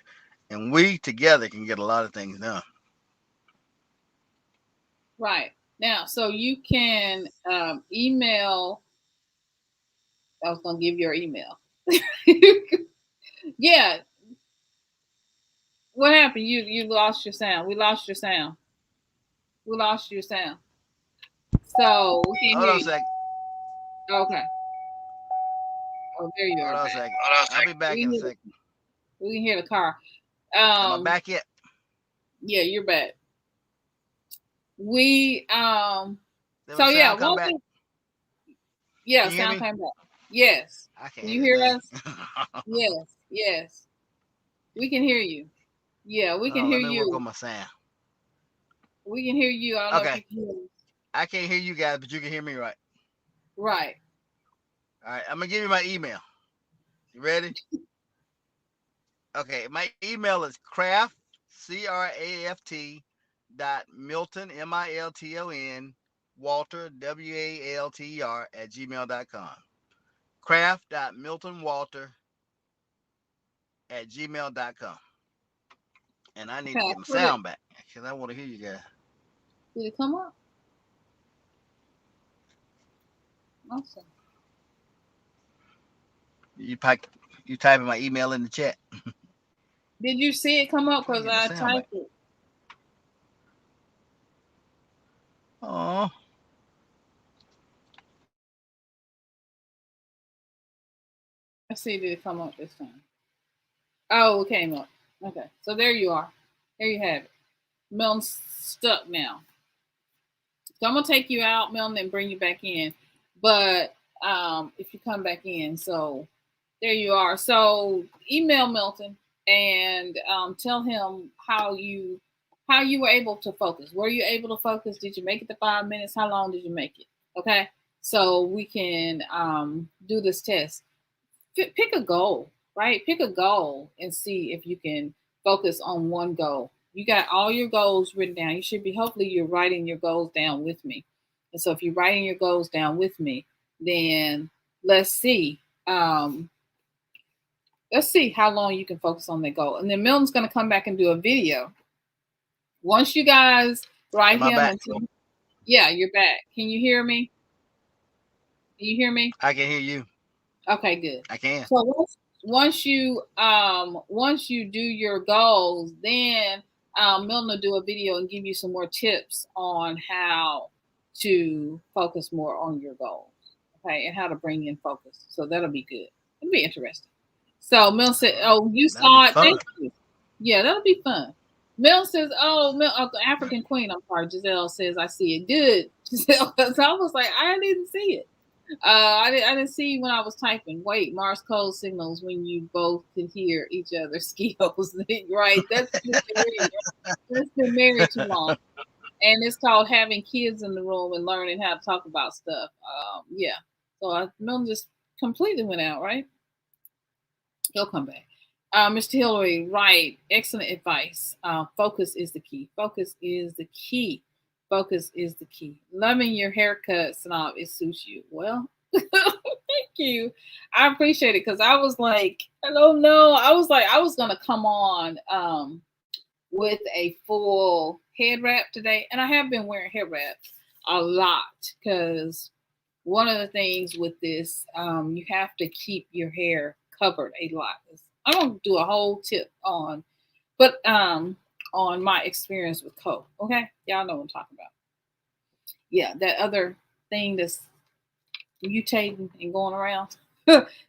And we together can get a lot of things done. Right. Now, so you can email, I was going to give your email. Yeah. What happened? You lost your sound. We lost your sound. We lost your sound. So we can't Hold hear on a you. sec. Okay. Oh, there you Hold are on a back. sec. I'll be back We in can a hear sec. we can hear the car. Am I back yet? Yeah, you're back. We Did my so yeah, sound come one back? thing, yeah, Can you hear sound me? came back. Yes. I can't Can hear you this hear thing. us? Yes, yes. We can hear you. Yeah, we can Oh, hear let me work you. on my sound. We can hear you. I don't know if Okay. you can hear us. I can't hear you guys, but you can hear me right. Right. All right. I'm going to give you my email. You ready? Okay, my email is craft, CRAFT .Milton, MILTON, Walter, WALTER @gmail.com. craft.miltonwalter@gmail.com. And I need to Okay, get my put it. sound back because I want to hear you guys. Did it come up? Awesome. You type, you typing my email in the chat. Did you see it come up? Trying to Because get my I sound back. typed it. Oh, Let's see, did it come up this time? Oh, it came up. Okay, so there you are. There you have it. Milton's stuck now. So I'm gonna take you out, Milton, and bring you back in. But if you come back in, so there you are. So email Milton and tell him how you were able to focus. Were you able to focus? Did you make it to 5 minutes? How long did you make it? Okay, so we can do this test. Pick a goal, right? Pick a goal and see if you can focus on one goal. You got all your goals written down. You should be, hopefully, you're writing your goals down with me. And so, if you're writing your goals down with me, then let's see. Let's see how long you can focus on that goal. And then Milton's going to come back and do a video. Once you guys write am I him, back? and yeah, you're back. Can you hear me? Can you hear me? I can hear you. Okay, good. I can. So once you do your goals, then Milton will do a video and give you some more tips on how to focus more on your goals. Okay, and how to bring in focus. So that'll be good. It'll be interesting. So Milton said, "Oh, you That'll be saw it. fun. Thank you. Yeah, that'll be fun." Milton says, "Oh, African Queen. I'm sorry." Giselle says, "I see it." Good, Giselle. So I was like, I didn't see it. I didn't see when I was typing. Wait, Morse code signals when you both can hear each other's skills. Right? That's been married too long, and it's called having kids in the room and learning how to talk about stuff. Yeah. So Milton just completely went out. Right? He'll come back. Mr. Hillary, right. Excellent advice. Focus is the key. Focus is the key. Focus is the key. Loving your haircut, Snob, it suits you. Well, thank you. I appreciate it because I was like, I don't know. I was like, I was gonna come on with a full head wrap today, and I have been wearing head wraps a lot because one of the things with this, you have to keep your hair covered a lot. I'm gonna do a whole tip on, but on my experience with coke. Okay, y'all know what I'm talking about. Yeah, that other thing that's mutating and going around.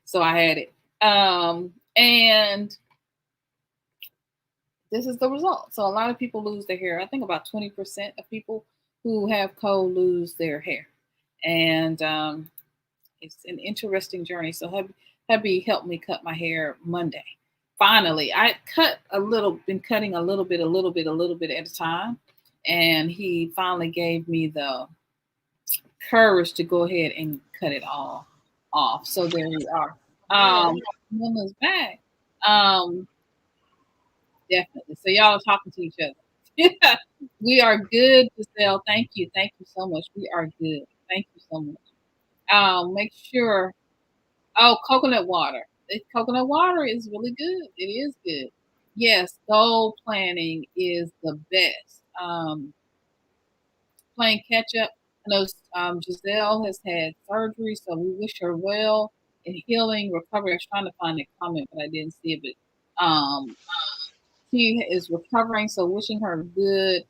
So I had it, and this is the result. So a lot of people lose their hair. I think about 20% of people who have cold lose their hair, and it's an interesting journey. So hubby helped me cut my hair Monday. Finally, I been cutting a little bit at a time, and he finally gave me the courage to go ahead and cut it all off. So there we are. Mama's back. Um, Definitely. So y'all are talking to each other. Yeah, we are good, Giselle. Thank you. Thank you so much. We are good. Thank you so much. Make sure. Oh, coconut water. Coconut water is really good. It is good. Yes, goal planning is the best. Playing catch up. I know Giselle has had surgery, so we wish her well in healing, recovery. I was trying to find a comment, but I didn't see it. But she is recovering, so wishing her good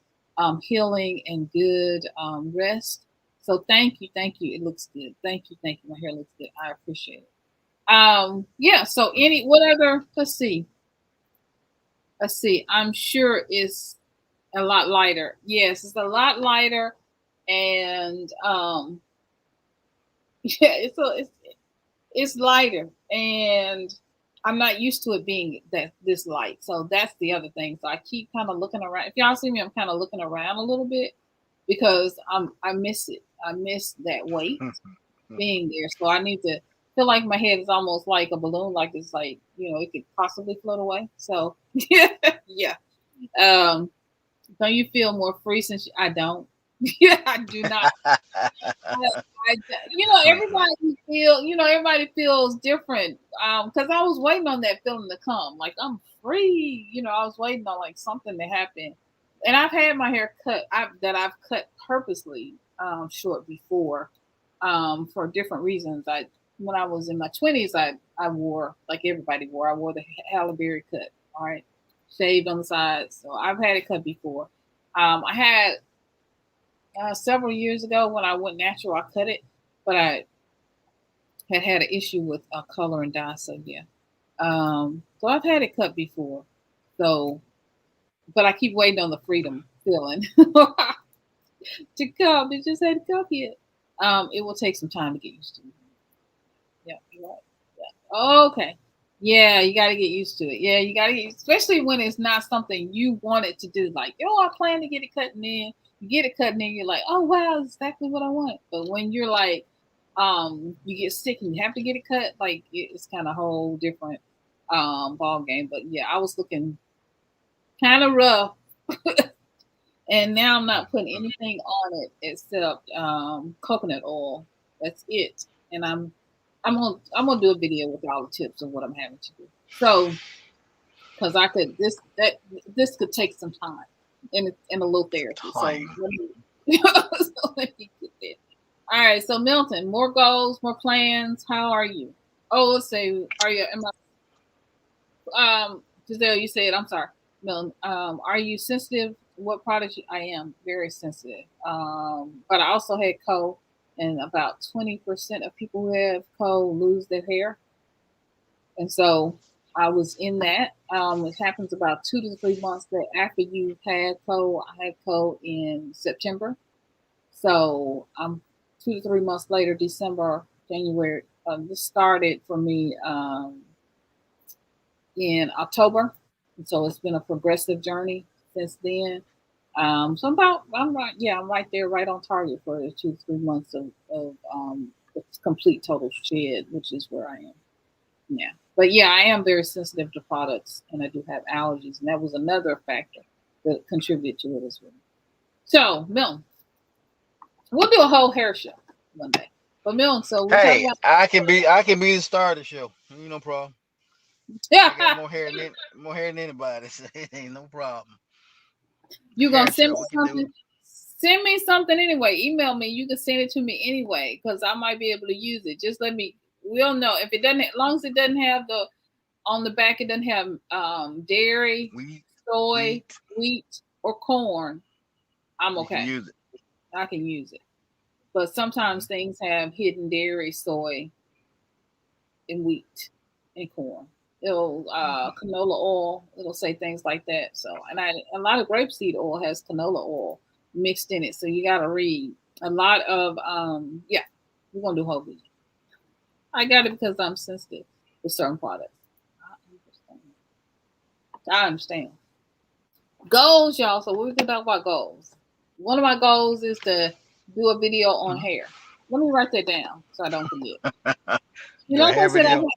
healing and good rest. So thank you, thank you. It looks good. Thank you, thank you. My hair looks good. I appreciate it. Yeah, so what other, let's see, I'm sure it's a lot lighter. Yes, it's a lot lighter, and yeah, it's lighter, and I'm not used to it being that this light. So that's the other thing. So I keep kind of looking around. If y'all see me, I'm kind of looking around a little bit because I miss it. I miss that weight being there. So I need to feel like my head is almost like a balloon, like it's like, it could possibly float away. So yeah, yeah. Um, don't you feel more free since I don't? Yeah, I do not. Everybody feels different. Because I was waiting on that feeling to come. Like I'm free. I was waiting on like something to happen. And I've had my hair cut. I've cut purposely short before, for different reasons. When I was in my 20s, I wore like everybody wore. I wore the Halle Berry cut. All right, shaved on the sides. So I've had it cut before. I had several years ago when I went natural, I cut it, but I had an issue with color and dye. So yeah, so I've had it cut before. So, but I keep waiting on the freedom feeling to come. It just hadn't come yet. It will take some time to get used to. Yeah, you're right. Yeah. Okay. Yeah, you got to get used to it. Yeah, you got to get, especially when it's not something you wanted to do. Like, I plan to get it cut, and then you get it cut, and then you're like, oh wow, that's exactly what I want. But when you're like, you get sick and you have to get it cut, like it's kind of a whole different ball game. But yeah, I was looking kind of rough, and now I'm not putting anything on it except coconut oil. That's it, and I'm gonna do a video with all the tips of what I'm having to do. So, because I could this could take some time and a little therapy. So let me get there. All right. So Milton, more goals, more plans. How are you? Oh, let's say, are you? Giselle, you said, I'm sorry, Milton. Are you sensitive? What products? I am very sensitive. But I also had co, and about 20% of people who have co lose their hair, and so I was in that. It happens about 2 to 3 months that after you've had co. I had co in September, so 2 to 3 months later, December, January. This started for me in October, and so it's been a progressive journey since then. So I'm right there, right on target for the 2 to 3 months of complete total shed, which is where I am. Yeah. But yeah, I am very sensitive to products and I do have allergies. And that was another factor that contributed to it as well. So, Milton, we'll do a whole hair show one day. But Milton, so we're talking Hey, about I can be the star of the show. No problem. I got more hair than anybody. So it ain't no problem. you gonna Hair send show, me we can do it. something? Send me something anyway. Email me. You can send it to me anyway, because I might be able to use it. Just let me we'll know. If it doesn't, as long as it doesn't have the on the back, it doesn't have dairy, Wheat, soy, wheat. wheat, or corn, I'm You can okay. use it. I can use it. But sometimes Mhm. things have hidden dairy, soy, and wheat and corn. It'll Mhm. canola oil. It'll say things like that. So, and a lot of grapeseed oil has canola oil mixed in it. So you got to read a lot of yeah. We're gonna do whole vegan. I got it because I'm sensitive to certain products. I understand. I understand. Goals, y'all. So we're gonna talk about goals. One of my goals is to do a video on Mhm. hair. Let me write that down so I don't forget. Do a Like I hair said, video.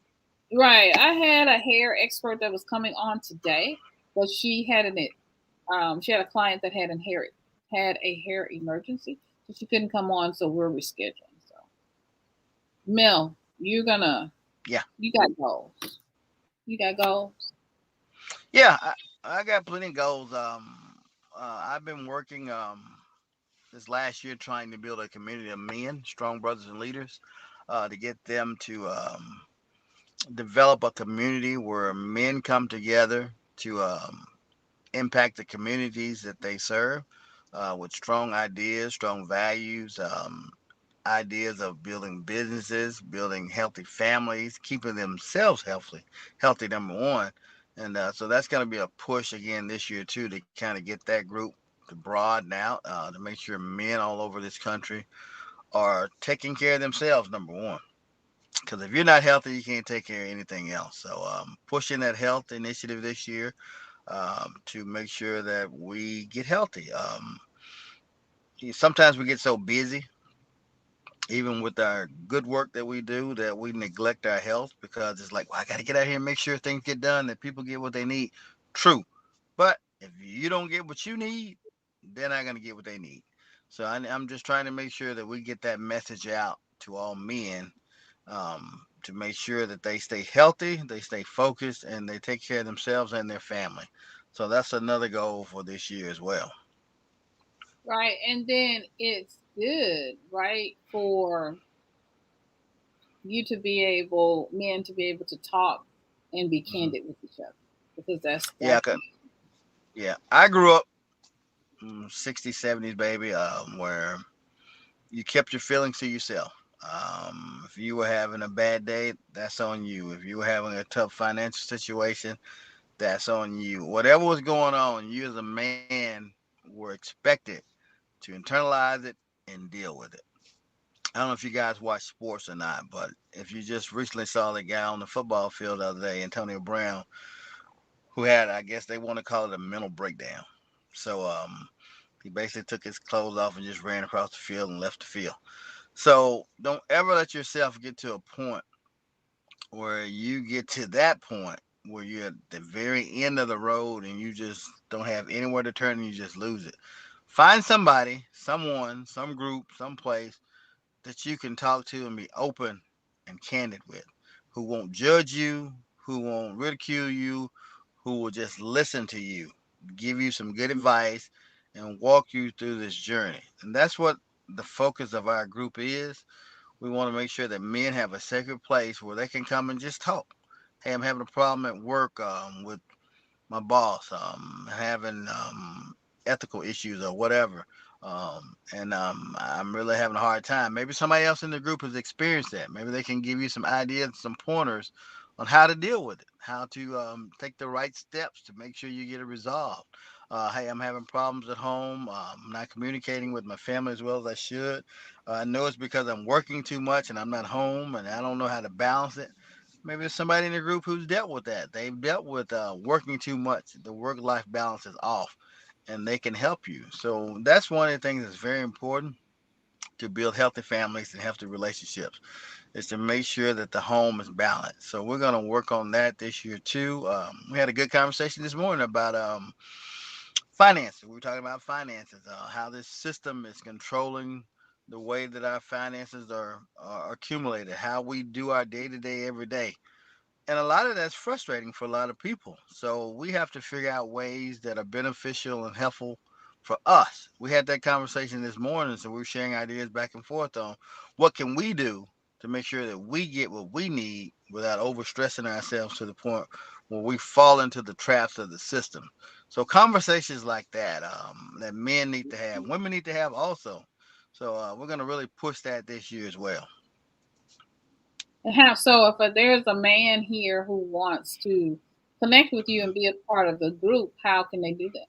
right. I had a hair expert that was coming on today, but she had a client that had a hair emergency, so she couldn't come on. So we're rescheduling. So Mel, Yeah, you got goals. You got goals. yeah. I got plenty of goals. I've been working this last year trying to build a community of men, strong brothers and leaders, to get them to develop a community where men come together to impact the communities that they serve with strong ideas, strong values, ideas of building businesses, building healthy families, keeping themselves healthy number one. And so that's going to be a push again this year too to kind of get that group to broaden out to make sure men all over this country are taking care of themselves number one. Because if you're not healthy, you can't take care of anything else. So pushing that health initiative this year to make sure that we get healthy. Sometimes we get so busy even with our good work that we do, that we neglect our health because it's like, well, I got to get out here and make sure things get done, that people get what they need. True. But if you don't get what you need, they're not going to get what they need. So I'm just trying to make sure that we get that message out to all men, to make sure that they stay healthy, they stay focused, and they take care of themselves and their family. So that's another goal for this year as well. Right. And then it's good, right, for you to be able, men to be able to talk and be Hmm. candid with each other. Because Yeah, that's yeah. I grew up 60s, 70s, baby, where you kept your feelings to yourself. If you were having a bad day, that's on you. If you were having a tough financial situation, that's on you. Whatever was going on, you as a man were expected to internalize it and deal with it. I don't know if you guys watch sports or not, but if you just recently saw the guy on the football field the other day, Antonio Brown, who had, I guess they want to call it a mental breakdown. So he basically took his clothes off and just ran across the field and left the field. So don't ever let yourself get to a point where you get to that point where you're at the very end of the road and you just don't have anywhere to turn and you just lose it. Find somebody, someone, some group, some place that you can talk to and be open and candid with, who won't judge you, who won't ridicule you, who will just listen to you, give you some good advice, and walk you through this journey. And that's what the focus of our group is. We want to make sure that men have a sacred place where they can come and just talk. Hey, I'm having a problem at work with my boss, having ethical issues or whatever. And I'm really having a hard time. Maybe somebody else in the group has experienced that. Maybe they can give you some ideas, some pointers on how to deal with it, how to take the right steps to make sure you get it resolved. Hey, I'm having problems at home. I'm not communicating with my family as well as I should. I know it's because I'm working too much and I'm not home and I don't know how to balance it. Maybe there's somebody in the group who's dealt with that. They've dealt with working too much. The work life balance is off, and they can help you. So that's one of the things that's very important to build healthy families and healthy relationships is to make sure that the home is balanced. So we're going to work on that this year too. We had a good conversation this morning about finances. We were talking about finances, how this system is controlling the way that our finances are accumulated, how we do our day to day every day, and a lot of that's frustrating for a lot of people. So we have to figure out ways that are beneficial and helpful for us. We had that conversation this morning, so we were sharing ideas back and forth on what can we do to make sure that we get what we need without overstressing ourselves to the point where we fall into the traps of the system. So conversations like that, that men need to have, women need to have also. So we're going to really push that this year as well. and how so if there's a man here who wants to connect with you and be a part of the group, how can they do that?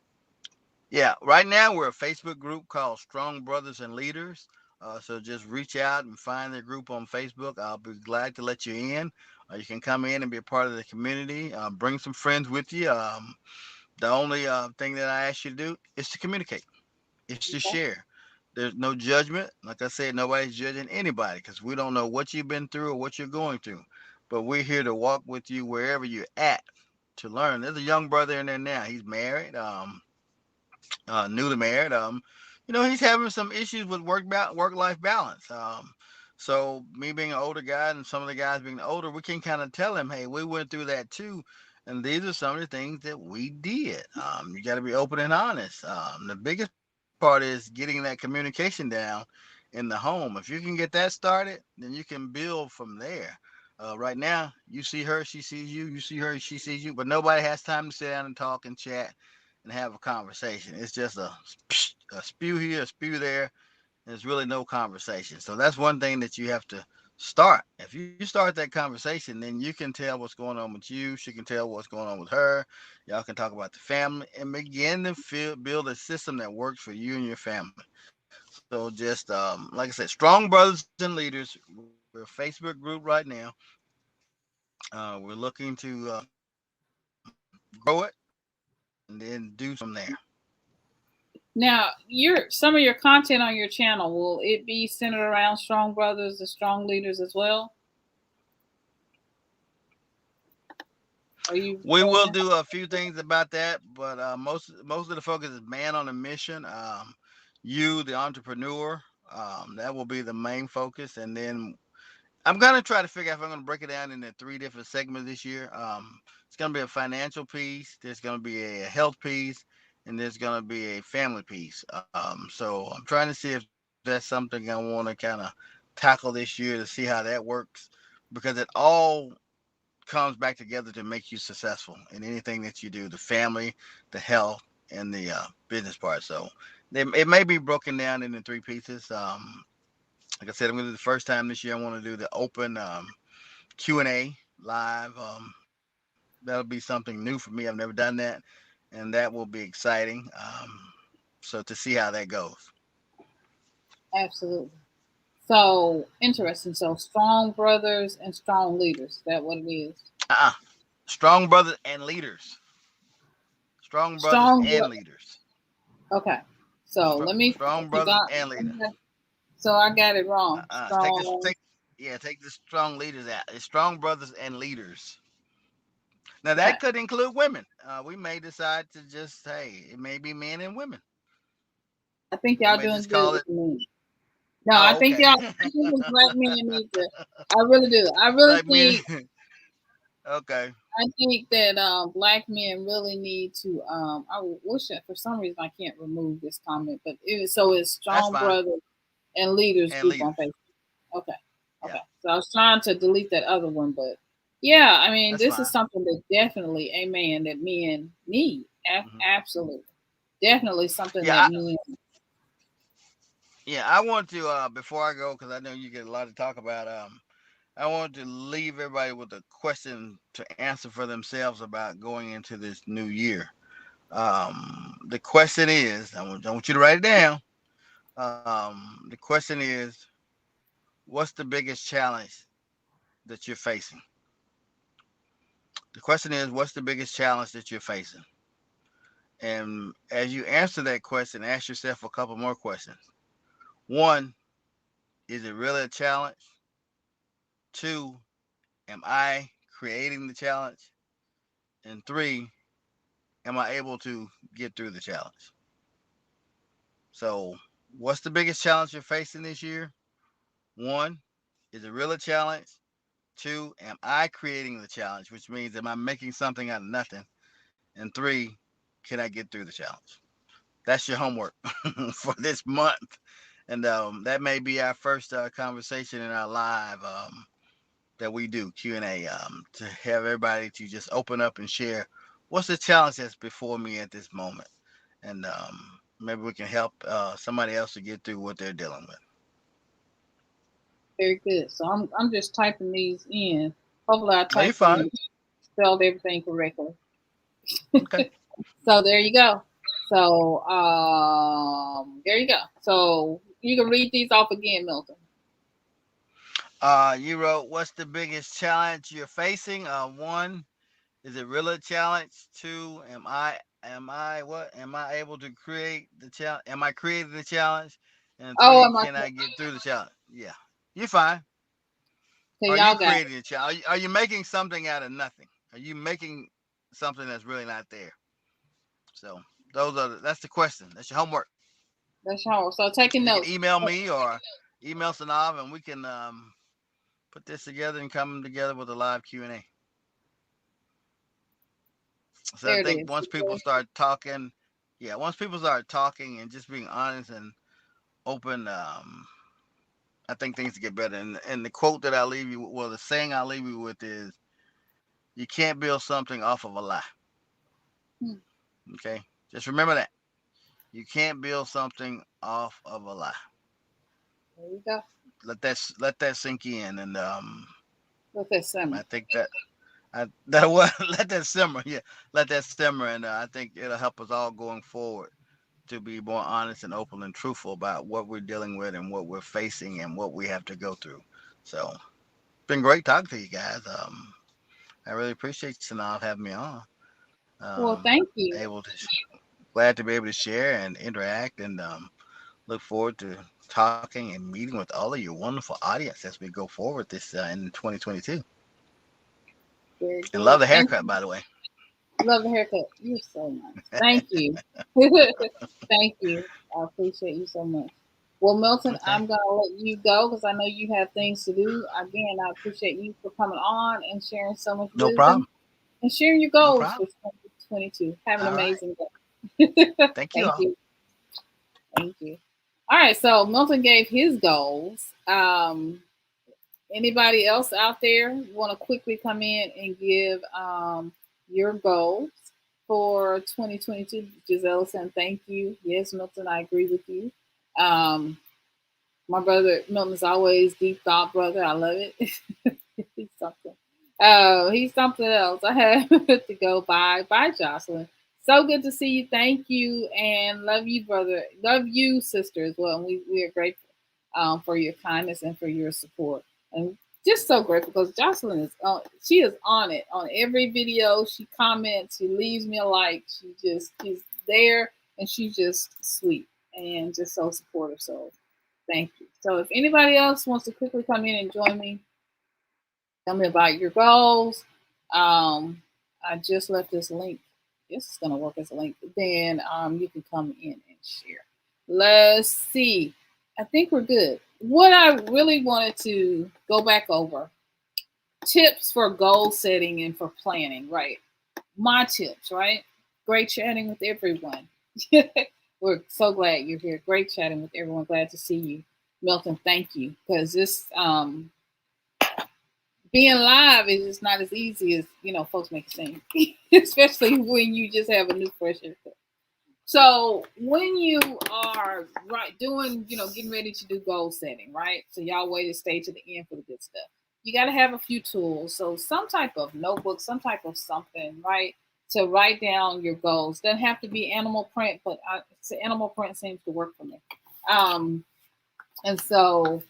Yeah, right now we're a Facebook group called Strong Brothers and Leaders. So just reach out and find the group on Facebook. I'll be glad to let you in. You can come in and be a part of the community. Bring some friends with you. The only thing that I ask you to do is to communicate. It's to Okay. share. There's no judgment. Like I said, nobody's judging anybody because we don't know what you've been through or what you're going through. But we're here to walk with you wherever you're at to learn. There's a young brother in there now. He's married. Newly married. He's having some issues with work life balance. So me being an older guy and some of the guys being older, we can kind of tell him, hey, we went through that too, and these are some of the things that we did. You got to be open and honest. The biggest part is getting that communication down in the home. If you can get that started, then you can build from there. Right now, you see her, she sees you. You see her, she sees you. But nobody has time to sit down and talk and chat and have a conversation. It's just a spew here, a spew there. There's really no conversation. So that's one thing that you have to start. If you start that conversation, then you can tell what's going on with you. She can tell what's going on with her. Y'all can talk about the family and begin to build a system that works for you and your family. So just like I said, Strong Brothers and Leaders. We're a Facebook group right now. We're looking to grow it and then do some from there. Now, some of your content on your channel, will it be centered around strong brothers and strong leaders as well? Are you We doing will that? do a few things about that, but most of the focus is man on a mission. You, the entrepreneur, that will be the main focus, and then I'm gonna try to figure out if I'm gonna break it down into three different segments this year. It's gonna be a financial piece. There's gonna be a health piece, and there's gonna be a family piece. So I'm trying to see if that's something I want to kind of tackle this year to see how that works, because it all comes back together to make you successful in anything that you do. The family, the health, and the business part. So it may be broken down into three pieces. Like I said, I'm going to do the first time this year. I want to do the open Q&A live. That'll be something new for me. I've never done that, and that will be exciting. So to see how that goes. Absolutely. So interesting. So strong brothers and strong leaders. Is that what it is? Uh-uh. Strong brothers and leaders. Strong brothers Strong. and leaders. Okay. So let me. Strong Cause brothers and leaders. so I got it wrong. Take this. Strong. Take the strong leaders out. It's strong brothers and leaders. Now Okay. that could include women. We may decide to just it may be men and women. I think We y'all may doing just good call with it. me. No, I Oh, think okay. y'all. I think this black men need to. I really do. I really Like men. think. Okay, I think that black men really need to. I wish that for some reason I can't remove this comment, but it's that's strong fine. brothers and leaders And group on leaders. Facebook. Okay. Yeah, Okay. So I was trying to delete that other one, but yeah, I mean, that's this is fine. something that definitely, amen, that men need. Hmm. Absolutely. Definitely something Yeah, that men. yeah. I want to before I go because I know you get a lot to talk about. I want to leave everybody with a question to answer for themselves about going into this new year. The question is, I want you to write it down. The question is, what's the biggest challenge that you're facing? The question is, what's the biggest challenge that you're facing? And as you answer that question, ask yourself a couple more questions. One, is it really a challenge? Two, am I creating the challenge? And three, am I able to get through the challenge? So, what's the biggest challenge you're facing this year? One, is it really a challenge? Two, am I creating the challenge, which means am I making something out of nothing? And three, can I get through the challenge? That's your homework for this month. And that may be our first conversation in our live that we do Q&A to have everybody to just open up and share what's the challenge that's before me at this moment, and maybe we can help somebody else to get through what they're dealing with. Very good. So I'm just typing these in. Hopefully I No, you're typed them fine. in, spelled everything correctly. Okay. So there you go. So there you go. So you can read these off again, Milton. You wrote, what's the biggest challenge you're facing? One, is it really a challenge? Two, am I able to create the challenge? Am I creating the challenge? And Oh, three, am I? can I get through the challenge? Yeah, you're fine. Okay, Are y'all you got it. creating a challenge? Are you making something out of nothing? Are you making something that's really not there? So that's the question. That's your homework. That's y'all. So taking You can notes. email me or email Sanav, and we can put this together and come together with a live Q&A. So I There it think is. once people start talking, yeah, once people start talking and just being honest and open, I think things get better. And the quote that I leave you, well, the saying I leave you with is, you can't build something off of a lie. Hmm, Okay, just remember that you can't build something off of a lie. there you go. Let that sink in, and Look at summer. I think that will let that simmer. Yeah, let that simmer, and I think it'll help us all going forward to be more honest and open and truthful about what we're dealing with and what we're facing and what we have to go through. So, it's been great talking to you guys. I really appreciate Sanal having me on. Well, thank you. Able to. glad to be able to share and interact, and look forward to talking and meeting with all of your wonderful audience as we go forward this in 2022. Very And love good. the Thank haircut, you. by the way. Love the haircut. You're so nice. Thank you. Thank you. I appreciate you so much. Well, Milton, Okay, I'm gonna let you go because I know you have things to do. Again, I appreciate you for coming on and sharing so much no problem. wisdom and sharing your No goals for problem. 2022. Have an All right. amazing day. Thank you Thank all. you. Thank you. All right, so Milton gave his goals. Anybody else out there want to quickly come in and give your goals for 2022? Giselle saying thank you. Yes, Milton, I agree with you. Um, my brother Milton's always deep thought brother. I love it. He's something. Oh, he's something else. I have to go. Bye. Bye, Jocelyn. So good to see you. Thank you. And love you, brother. Love you, sister, as well. And we are grateful for your kindness and for your support. And just so grateful because Jocelyn is on, she is on it on every video. She comments, she leaves me a like. She's there and she's just sweet and just so supportive. So thank you. So if anybody else wants to quickly come in and join me, tell me about your goals. I just left this link. This is gonna work as a link. Then you can come in and share. Let's see. I think we're good. What I really wanted to go back over tips for goal setting and for planning, right? My tips, right? Great chatting with everyone. We're so glad you're here. Great chatting with everyone. Glad to see you. Milton, thank you. Because this being live is just not as easy as folks make it seem, especially when you just have a new fresh haircut. So when you are doing, getting ready to do goal setting, right? So y'all wait to stay to the end for the good stuff. You got to have a few tools. So some type of notebook, some type of something, right? To write down your goals. Doesn't have to be animal print, but animal print seems to work for me. And so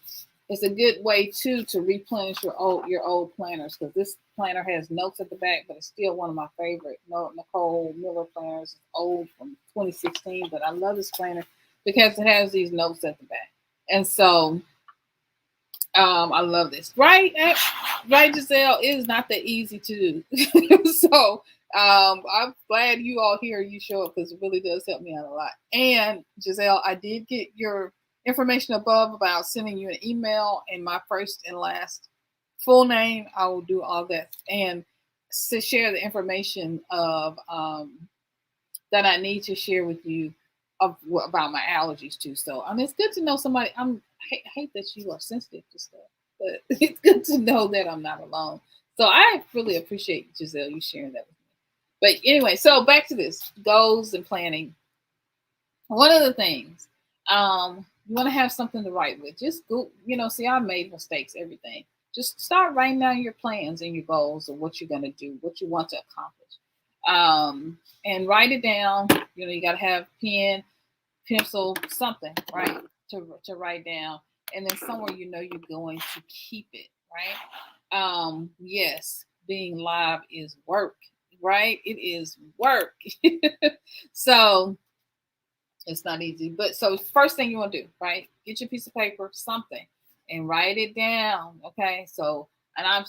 it's a good way too to replenish your old planners because this planner has notes at the back, but it's still one of my favorite Nicole Miller planners. It's old from 2016, but I love this planner because it has these notes at the back. And so I love this. Right, Giselle? It is not that easy to do. So I'm glad you all here. You show up because it really does help me out a lot. And Giselle, I did get your information above about sending you an email and my first and last full name. I will do all that and to share the information of that I need to share with you about my allergies too. So it's good to know somebody. I hate that you are sensitive to stuff, but it's good to know that I'm not alone. So I really appreciate Giselle you sharing that with me. But anyway, so back to this goals and planning. One of the things, you want to have something to write with. Just go, see, I made mistakes, everything. Just start writing down your plans and your goals of what you're going to do, what you want to accomplish. And write it down. You got to have pen, pencil, something, right, to write down. And then somewhere you're going to keep it, right? Yes, being live is work, right? It is work. So it's not easy. But so first thing you want to do, right? Get your piece of paper, something, and write it down. Okay. So, and I'll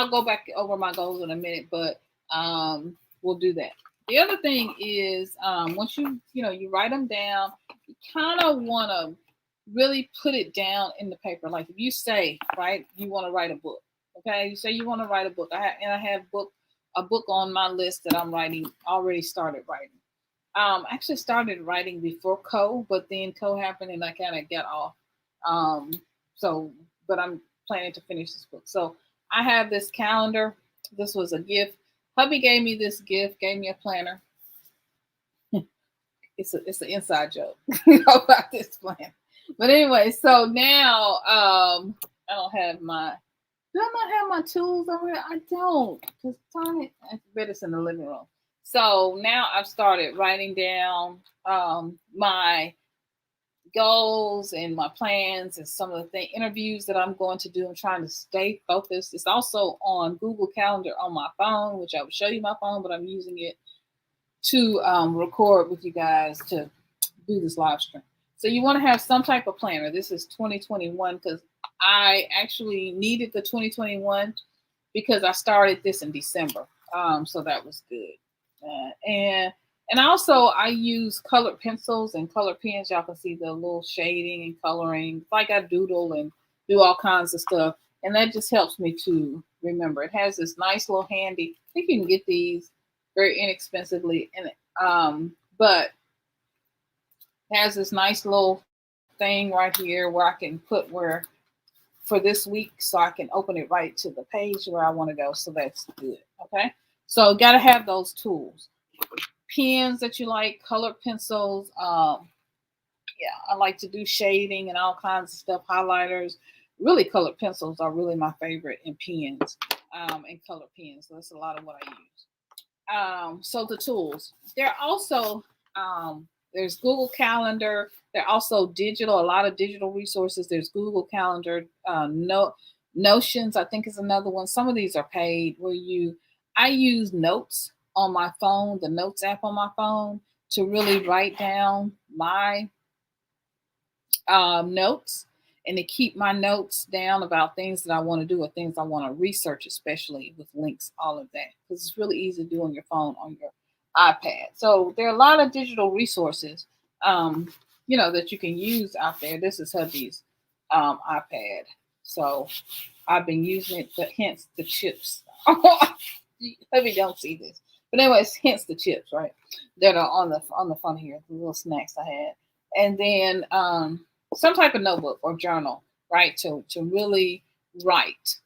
go back over my goals in a minute, but we'll do that. The other thing is once you write them down, you kind of want to really put it down in the paper. Like if you say, right, you want to write a book. Okay. You say you want to write a book. I have a book on my list that I'm already started writing. Actually started writing before but then happened and I kind of got off. But I'm planning to finish this book. So I have this calendar. This was a gift. Hubby gave me this gift, gave me a planner. It's an inside joke about this plan. But anyway, so now I don't have do I not have my tools over here? I don't. Because I bet it's in the living room. So now I've started writing down my goals and my plans and some of the interviews that I'm going to do. I'm trying to stay focused. It's also on Google Calendar on my phone, which I will show you my phone, but I'm using it to record with you guys to do this live stream. So you want to have some type of planner. This is 2021 because I actually needed the 2021 because I started this in December. So that was good. And also I use colored pencils and colored pens. Y'all can see the little shading and coloring. Like I doodle and do all kinds of stuff. And that just helps me to remember. It has this nice little handy. I think you can get these very inexpensively. But it has this nice little thing right here where I can put where for this week, so I can open it right to the page where I want to go. So that's good. Okay. So got to have those tools. Pens that you like, colored pencils. Yeah, I like to do shading and all kinds of stuff. Highlighters. Really, colored pencils are really my favorite, and pens, and colored pens. So that's a lot of what I use. So the tools. They're also there's Google Calendar. They're also digital. A lot of digital resources. There's Google Calendar. Notions, I think, is another one. Some of these are paid. I use Notes on my phone, the Notes app on my phone, to really write down my notes and to keep my notes down about things that I want to do or things I want to research, especially with links, all of that, because it's really easy to do on your phone, on your iPad. So there are a lot of digital resources, that you can use out there. This is Hubby's iPad. So I've been using it, but hence the chips. Hubby don't see this. But anyways, hence the chips, right? That are on the front here, the little snacks I had. And then some type of notebook or journal, right? To really write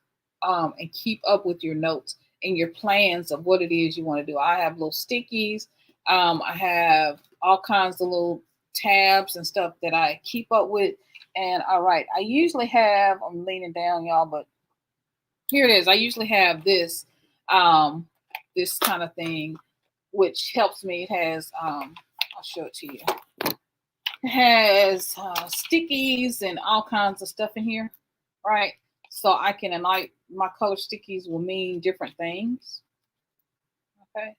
and keep up with your notes and your plans of what it is you want to do. I have little stickies. I have all kinds of little tabs and stuff that I keep up with. And I write. I usually have, I'm leaning down, y'all, but here it is. I usually have this this kind of thing, which helps me. It has, I'll show it to you. It has stickies and all kinds of stuff in here, right? So I can, and my color stickies will mean different things. Okay.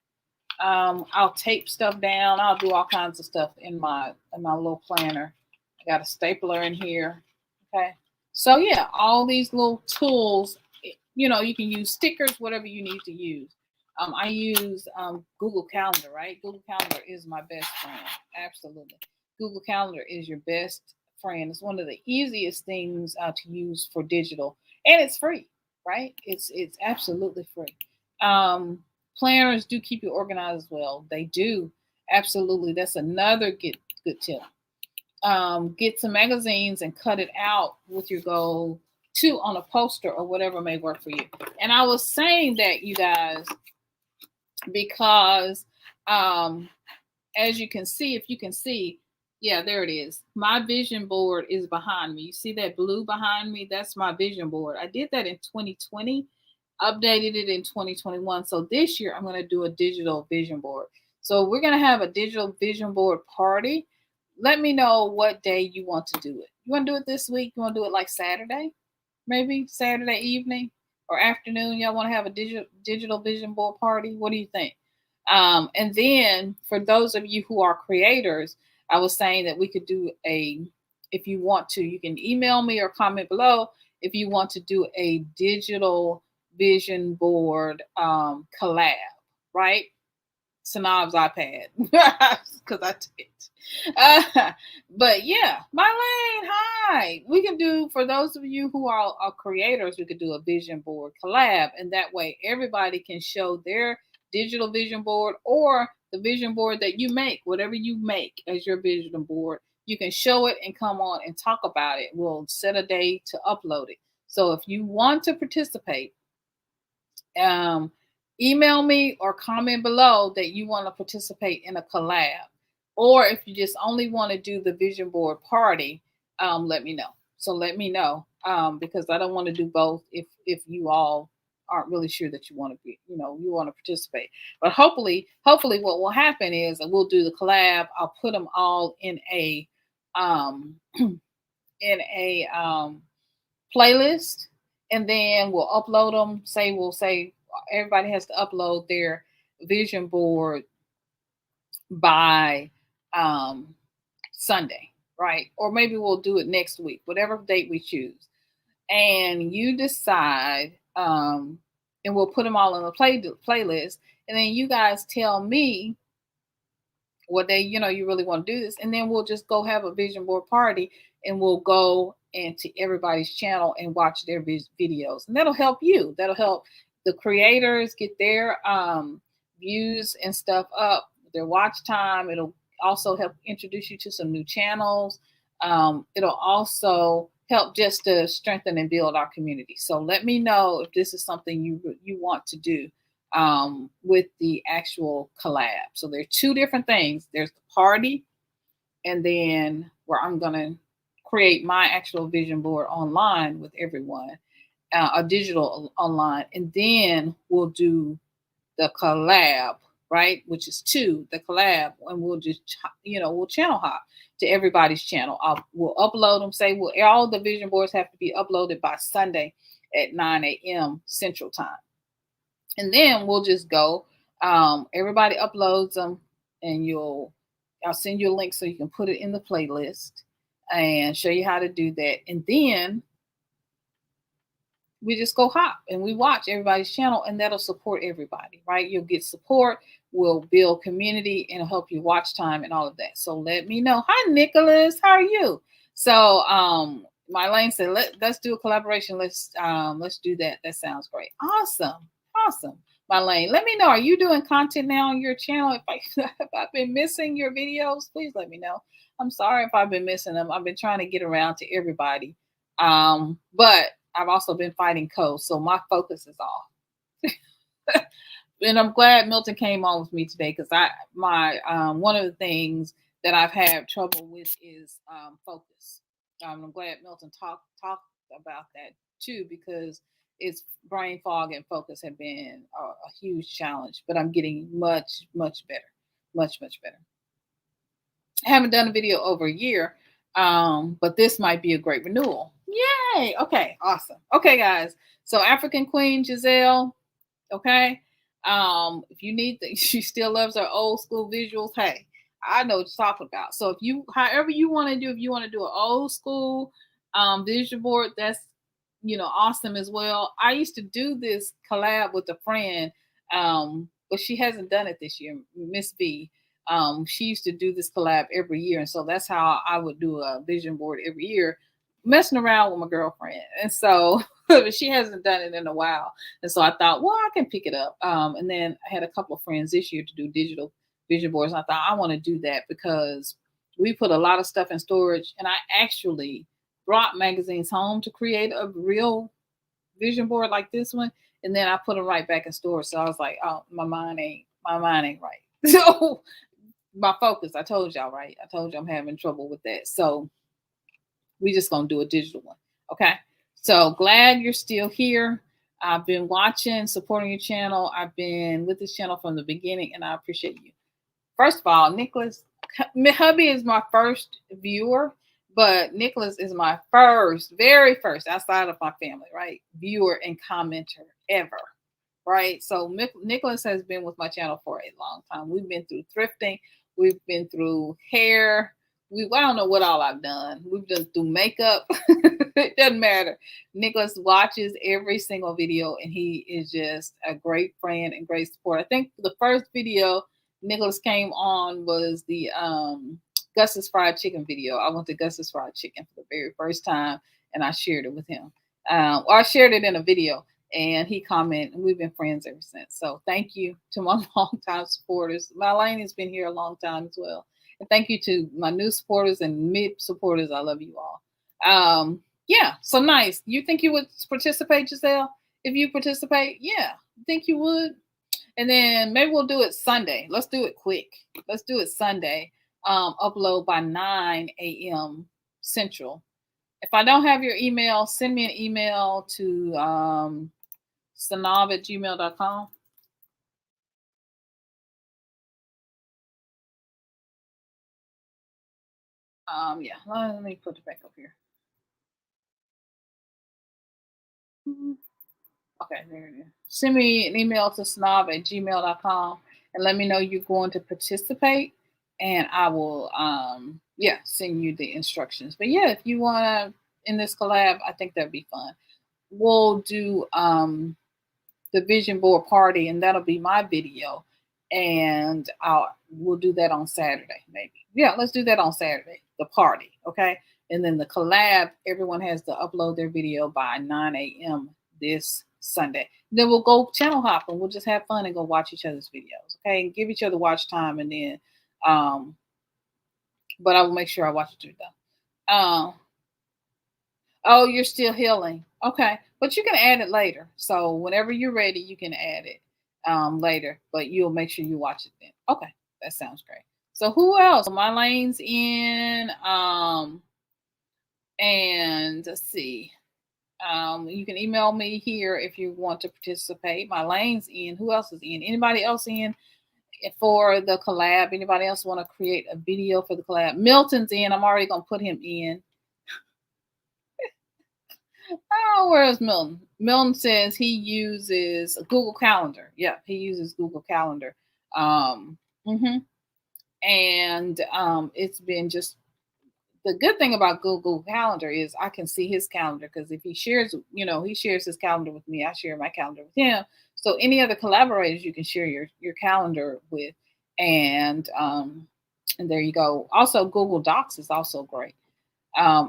I'll tape stuff down. I'll do all kinds of stuff in my little planner. I got a stapler in here. Okay. So yeah, all these little tools, you can use stickers, whatever you need to use. I use Google Calendar, right? Google Calendar is my best friend. Absolutely. Google Calendar is your best friend. It's one of the easiest things to use for digital, and it's free, right? It's absolutely free. Planners do keep you organized as well. They do. Absolutely. That's another good tip. Get some magazines and cut it out with your goal on a poster or whatever may work for you. And I was saying that, you guys, because as you can see, if you can see, yeah, there it is. My vision board is behind me. You see that blue behind me? That's my vision board. I did that in 2020, updated it in 2021. So this year I'm going to do a digital vision board. So we're going to have a digital vision board party. Let me know what day you want to do it. You want to do it this week? You want to do it like Saturday? Maybe Saturday evening or afternoon? Y'all want to have a digital vision board party? What do you think? And then for those of you who are creators, I was saying that we could do if you want to, you can email me or comment below if you want to do a digital vision board collab, right? Synolve's iPad, because I did. But yeah, Marlene, hi. We can do, for those of you who are creators, we could do a vision board collab, and that way everybody can show their digital vision board or the vision board that you make, whatever you make as your vision board. You can show it and come on and talk about it. We'll set a day to upload it. So if you want to participate, email me or comment below that you want to participate in a collab. Or if you just only want to do the vision board party, let me know. So let me know, because I don't want to do both if you all aren't really sure that you want to be, you want to participate. But hopefully what will happen is we'll do the collab. I'll put them all in a playlist, and then we'll upload them. We'll say everybody has to upload their vision board by Sunday, right? Or maybe we'll do it next week, whatever date we choose. And you decide, and we'll put them all on the playlist. And then you guys tell me what day, you really want to do this. And then we'll just go have a vision board party, and we'll go into everybody's channel and watch their videos. And that'll help you. That'll help the creators get their views and stuff up, their watch time. It'll also help introduce you to some new channels. It'll also help just to strengthen and build our community. So let me know if this is something you want to do with the actual collab. So there are two different things. There's the party, and then where I'm going to create my actual vision board online with everyone, a digital online, and then we'll do the collab, right? Which is two, the collab, and we'll just, we'll channel hop to everybody's channel. We'll upload them. All the vision boards have to be uploaded by Sunday at 9 a.m. Central Time. And then we'll just go. Everybody uploads them, and I'll send you a link so you can put it in the playlist and show you how to do that. And then we just go hop and we watch everybody's channel, and that'll support everybody, right? You'll get support. We'll build community and help you watch time and all of that. So let me know. Hi, Nicholas. How are you? So Marlene said, let's do a collaboration. Let's do that. That sounds great. Awesome. Marlene, let me know. Are you doing content now on your channel? If I've been missing your videos, please let me know. I'm sorry if I've been missing them. I've been trying to get around to everybody. But I've also been fighting colds, so my focus is off. And I'm glad Milton came on with me today, because one of the things that I've had trouble with is focus. I'm glad Milton talked about that too, because it's brain fog and focus have been a huge challenge. But I'm getting much better, much better. I haven't done a video over a year, but this might be a great renewal. Yay! Okay, awesome. Okay, guys. So African Queen Giselle. Okay. If you need she still loves her old school visuals. Hey, I know what you're talking about. So however you want to do, if you want to do an old school vision board, that's awesome as well. I used to do this collab with a friend, but she hasn't done it this year, Miss B. She used to do this collab every year, and so that's how I would do a vision board every year, messing around with my girlfriend. And so she hasn't done it in a while, and so I thought, well, I can pick it up. And then I had a couple of friends this year to do digital vision boards, and I thought I want to do that because we put a lot of stuff in storage, and I actually brought magazines home to create a real vision board like this one, and then I put them right back in storage. So I was like, oh, my mind ain't right. So my focus, I told y'all, right? I told you I'm having trouble with that. So we just gonna do a digital one. Okay. So glad you're still here. I've been watching, supporting your channel. I've been with this channel from the beginning, and I appreciate you. First of all, Nicholas, Hubby is my first viewer, but Nicholas is my very first, outside of my family, right, viewer and commenter ever, right? So Nicholas has been with my channel for a long time. We've been through thrifting. We've been through hair. I don't know what all I've done. We've done through makeup. It doesn't matter. Nicholas watches every single video, and he is just a great friend and great support. I think the first video Nicholas came on was the Gus's fried chicken video. I went to Gus's fried chicken for the very first time, and I shared it with him. Or I shared it in a video, and he commented, and we've been friends ever since. So thank you to my longtime supporters. Marlene has been here a long time as well. And thank you to my new supporters and mid supporters. I love you all. Yeah, so nice. You think you would participate, Giselle? If you participate, yeah, think you would? And then maybe we'll do it Sunday. Let's do it quick. Let's do it Sunday. Upload by 9 a.m. Central. If I don't have your email, send me an email to synolve@gmail.com. Yeah, let me put it back up here. Okay, there it is. Send me an email to synolve@gmail.com and let me know you're going to participate. and I will send you the instructions. But yeah, if you wanna in this collab, I think that'd be fun. We'll do the vision board party, and that'll be my video. And we'll do that on Saturday, maybe. Yeah, let's do that on Saturday. The party, okay? And then the collab, everyone has to upload their video by 9 a.m. this Sunday. Then we'll go channel hop and we'll just have fun and go watch each other's videos, okay? And give each other watch time, and then, but I will make sure I watch it though. Oh, you're still healing. Okay. But you can add it later. So whenever you're ready, you can add it later. But you'll make sure you watch it then. Okay. That sounds great. So who else? My lane's in. And let's see. You can email me here if you want to participate. My lane's in. Who else is in? Anybody else in for the collab? Anybody else want to create a video for the collab? Milton's in. I'm already going to put him in. Oh, where's Milton? Milton says he uses Google Calendar. Yeah, he uses Google Calendar. And it's been just the good thing about Google Calendar is I can see his calendar, because if he shares, he shares his calendar with me, I share my calendar with him. So any other collaborators you can share your calendar with, and there you go. Also, Google Docs is also great.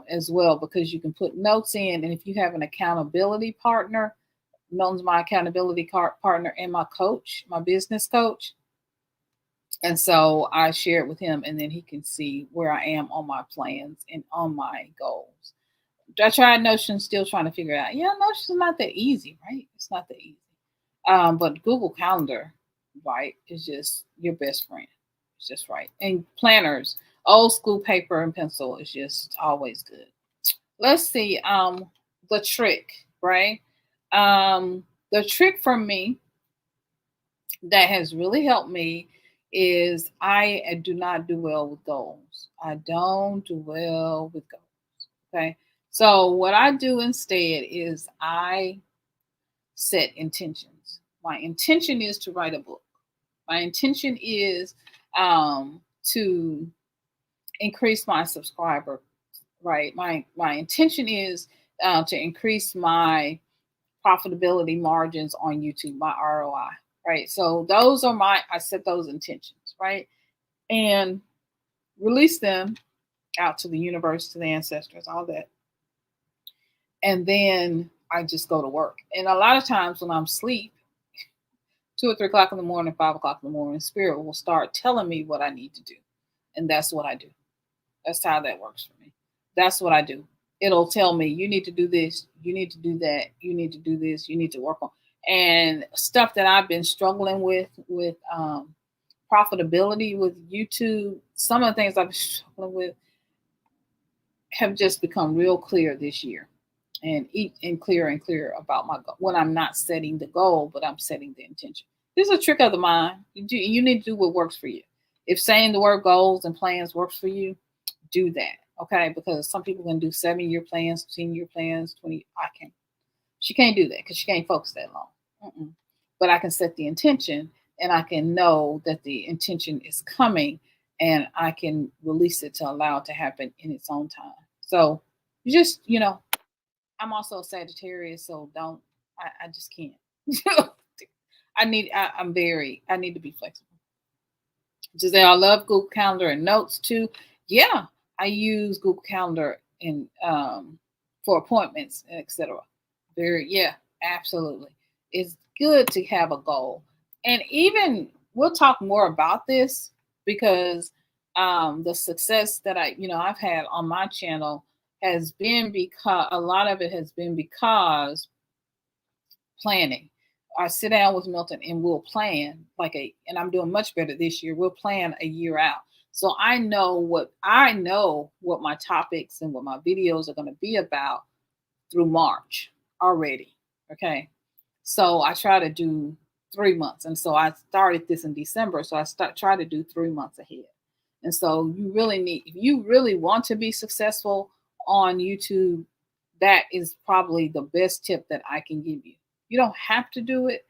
As well, because you can put notes in, and if you have an accountability partner, Milton's my accountability partner and my coach, my business coach, and so I share it with him, and then he can see where I am on my plans and on my goals. I tried Notion, still trying to figure it out. Yeah, Notion's not that easy, right? It's not that easy. But Google Calendar, right, is just your best friend. It's just right. And planners, old school paper and pencil is just always good. Let's see. The trick, right? The trick for me that has really helped me is I do not do well with goals. I don't do well with goals. Okay. So what I do instead is I set intentions. My intention is to write a book. My intention is to increase my subscriber, right? My intention is to increase my profitability margins on YouTube, my ROI, right? So those are I set those intentions, right? And release them out to the universe, to the ancestors, all that. And then I just go to work. And a lot of times when I'm asleep, 2 or 3 o'clock in the morning, 5 o'clock in the morning, Spirit will start telling me what I need to do. And that's what I do. That's how that works for me. That's what I do. It'll tell me, you need to do this, you need to do that, you need to do this, you need to work on. And stuff that I've been struggling with profitability with YouTube, some of the things I've been struggling with have just become real clear this year. And clearer and clearer about my goal. When I'm not setting the goal, but I'm setting the intention. This is a trick of the mind. You need to do what works for you. If saying the word goals and plans works for you, do that. Okay, because some people can do 7-year plans, 10-year plans, 20. I can't. She can't do that because she can't focus that long. But I can set the intention, and I can know that the intention is coming, and I can release it to allow it to happen in its own time. So just, I'm also a Sagittarius, so I just can't. I need to be flexible. Just I love Google Calendar and notes too. Yeah, I use Google Calendar in for appointments and etc. Absolutely. It's good to have a goal. And even we'll talk more about this because the success that I've had on my channel has been because a lot of it has been because planning. I sit down with Milton and we'll plan and I'm doing much better this year. We'll plan a year out. So I know what my topics and what my videos are going to be about through March already. Okay. So I try to do 3 months. And so I started this in December. So I try to do 3 months ahead. And so if you really want to be successful on YouTube, that is probably the best tip that I can give you. You don't have to do it,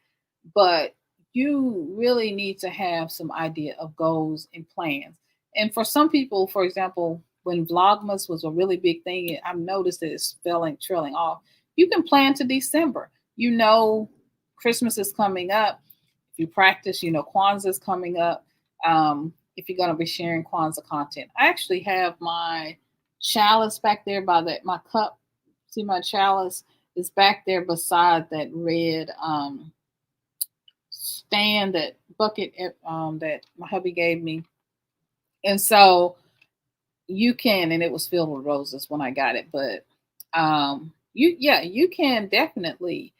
but you really need to have some idea of goals and plans. And for some people, for example, when Vlogmas was a really big thing, I've noticed that it's trailing off. You can plan to December. You know, Christmas is coming up. If you practice, you know, Kwanzaa is coming up. If you're going to be sharing Kwanzaa content, I actually have my chalice back there by my cup. See, my chalice is back there beside that red stand, that bucket that my hubby gave me. And so you can, and it was filled with roses when I got it, but you can definitely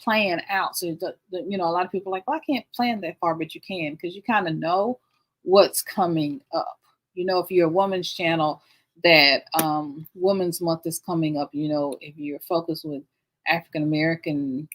plan out. So you know, a lot of people are like, well, I can't plan that far, but you can, because you kind of know what's coming up. You know, if you're a woman's channel, that Women's Month is coming up. You know, if you're focused with African American,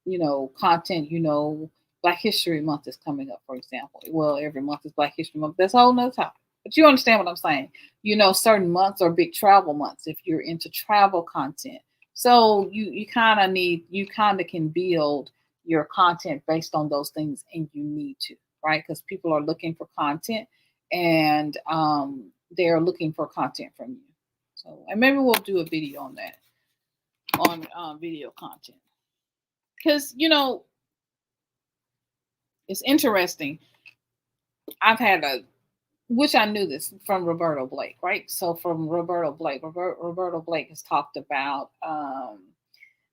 you know, content, you know, Black History Month is coming up, for example. Well, every month is Black History Month. That's a whole nother topic. But you understand what I'm saying. You know, certain months are big travel months if you're into travel content. So you kind of can build your content based on those things, and you need to, right? Because people are looking for content, and they're looking for content from you. So, and maybe we'll do a video on that, on video content. Because, you know, it's interesting. I've had which I knew this from Roberto Blake, right? So from Roberto Blake has talked about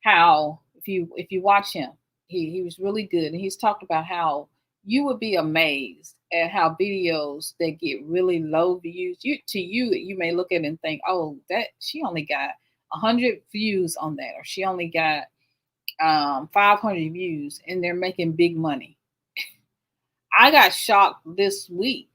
how if you watch him, he was really good, and he's talked about how you would be amazed at how videos that get really low views, you may look at it and think, oh, that she only got 100 views on that, or she only got 500 views, and they're making big money. I got shocked this week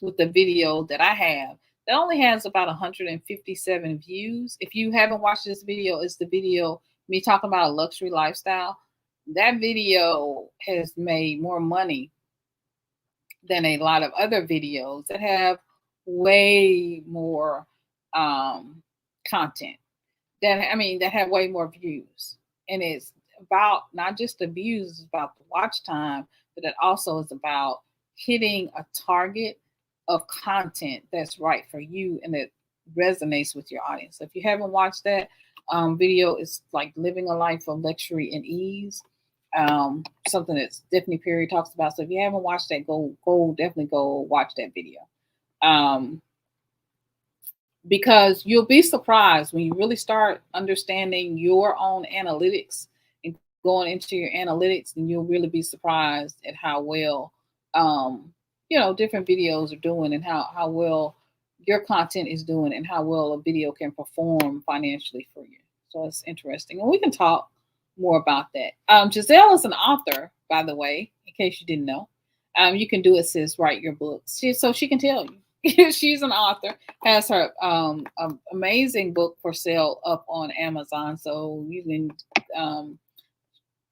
with the video that I have that only has about 157 views. If you haven't watched this video, it's the video me talking about a luxury lifestyle. That video has made more money than a lot of other videos that have way more content, that have way more views. And it's about not just the views, it's about the watch time, but it also is about hitting a target of content that's right for you and that resonates with your audience. So if you haven't watched that video, it's like living a life of luxury and ease. Something that Stephanie Perry talks about. So if you haven't watched that, definitely go watch that video. Because you'll be surprised when you really start understanding your own analytics and going into your analytics, and you'll really be surprised at how well different videos are doing, and how well your content is doing, and how well a video can perform financially for you. So it's interesting, and we can talk more about that. Giselle is an author, by the way, in case you didn't know. You can do it, sis, write your books, so she can tell you. She's an author, has her amazing book for sale up on Amazon, so you can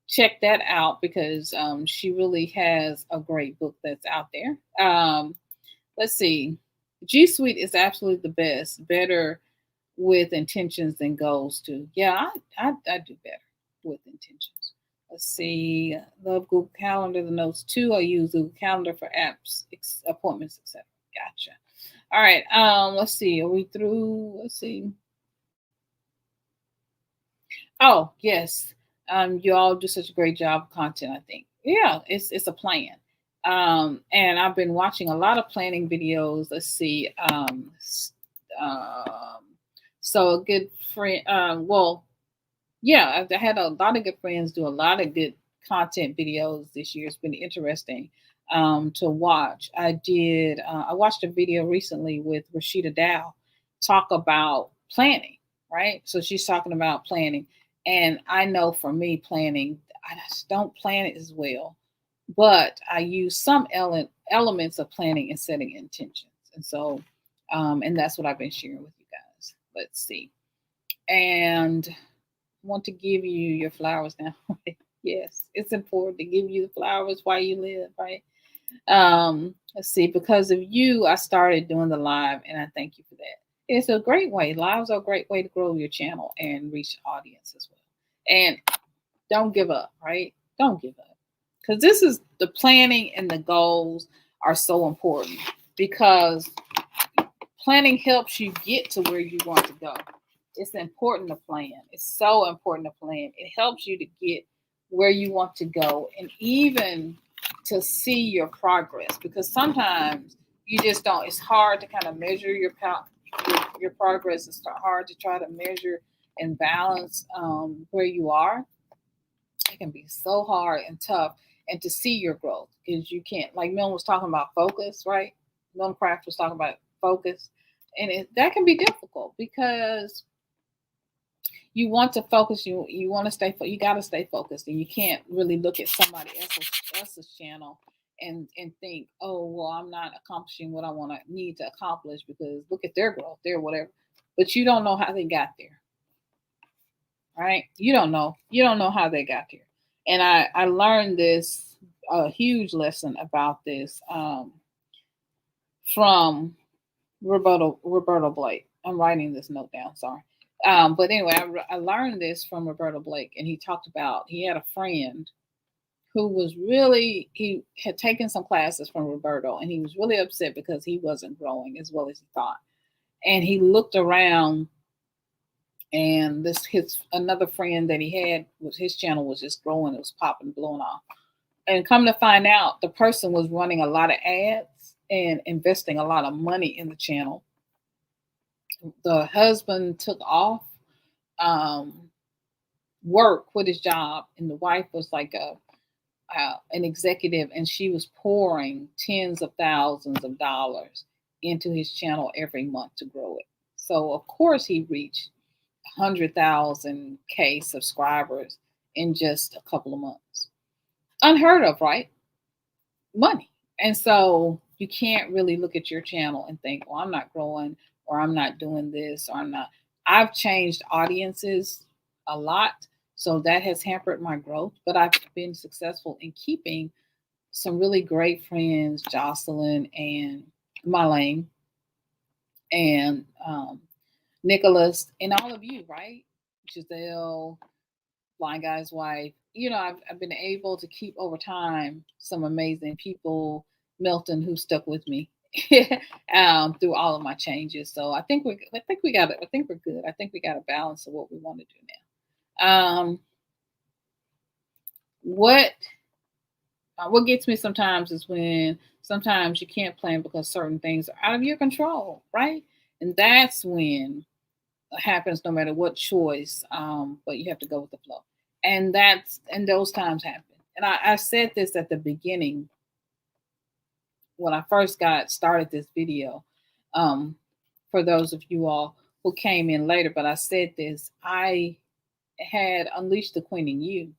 check that out, because she really has a great book that's out there. Let's see. G Suite is absolutely the best, better with intentions than goals too. Yeah, I do better with intentions. Let's see. Love Google Calendar, the notes too. I use Google Calendar for apps, appointments, etc. Gotcha. All right. Let's see. Are we through? Let's see. Oh, yes. You all do such a great job of content, I think. Yeah, it's a plan. And I've been watching a lot of planning videos. Let's see. So a good friend, I had a lot of good friends do a lot of good content videos this year. It's been interesting to watch. I watched a video recently with Roshida Dowe talk about planning, right? So she's talking about planning. And I know for me, planning, I just don't plan it as well. But I use some elements of planning and setting intentions. And so, and that's what I've been sharing with you guys. Let's see. And I want to give you your flowers now. Yes, it's important to give you the flowers while you live, right? Let's see. Because of you, I started doing the live, and I thank you for that. It's a great way. Lives are a great way to grow your channel and reach the audience as well. And don't give up, right? Don't give up. Because this is the planning and the goals are so important. because planning helps you get to where you want to go. It's important to plan. It's so important to plan. It helps you to get where you want to go, and even to see your progress, because sometimes you just don't. It's hard to kind of measure your progress. It's hard to try to measure and balance where you are. It can be so hard and tough, and to see your growth, because you can't. Like Milton was talking about focus, right? Milton Craft was talking about focus, and that can be difficult because you want to focus. You want to stay. You got to stay focused, and you can't really look at somebody else's channel and think, oh well, I'm not accomplishing what I need to accomplish because look at their growth, their whatever. But you don't know how they got there, right? You don't know. You don't know how they got there. And I learned this a huge lesson about this from Roberto Blake. I'm writing this note down. Sorry. But anyway, I learned this from Roberto Blake, and he talked about he had a friend who was he had taken some classes from Roberto, and he was really upset because he wasn't growing as well as he thought. And he looked around, and his another friend that he had his channel was just growing, it was popping, blowing off. And come to find out, the person was running a lot of ads and investing a lot of money in the channel. The husband took off work, quit his job, and the wife was like an executive, and she was pouring tens of thousands of dollars into his channel every month to grow it. So of course he reached 100,000 subscribers in just a couple of months. Unheard of, right? Money. And so you can't really look at your channel and think, well, I'm not growing, or I'm not doing this, or I'm not. I've changed audiences a lot, so that has hampered my growth, but I've been successful in keeping some really great friends, Jocelyn and Marlene and Nicholas, and all of you, right? Giselle, Blind Guy's wife. I've been able to keep over time some amazing people. Milton, who stuck with me through all of my changes. So I think we got it. I think we're good. I think we got a balance of what we want to do now. What gets me sometimes is when sometimes you can't plan because certain things are out of your control, right? And that's when it happens, no matter what choice. But you have to go with the flow, and those times happen. And I said this at the beginning when I first started this video. For those of you all who came in later, but I said this: I had Unleash the Queen in You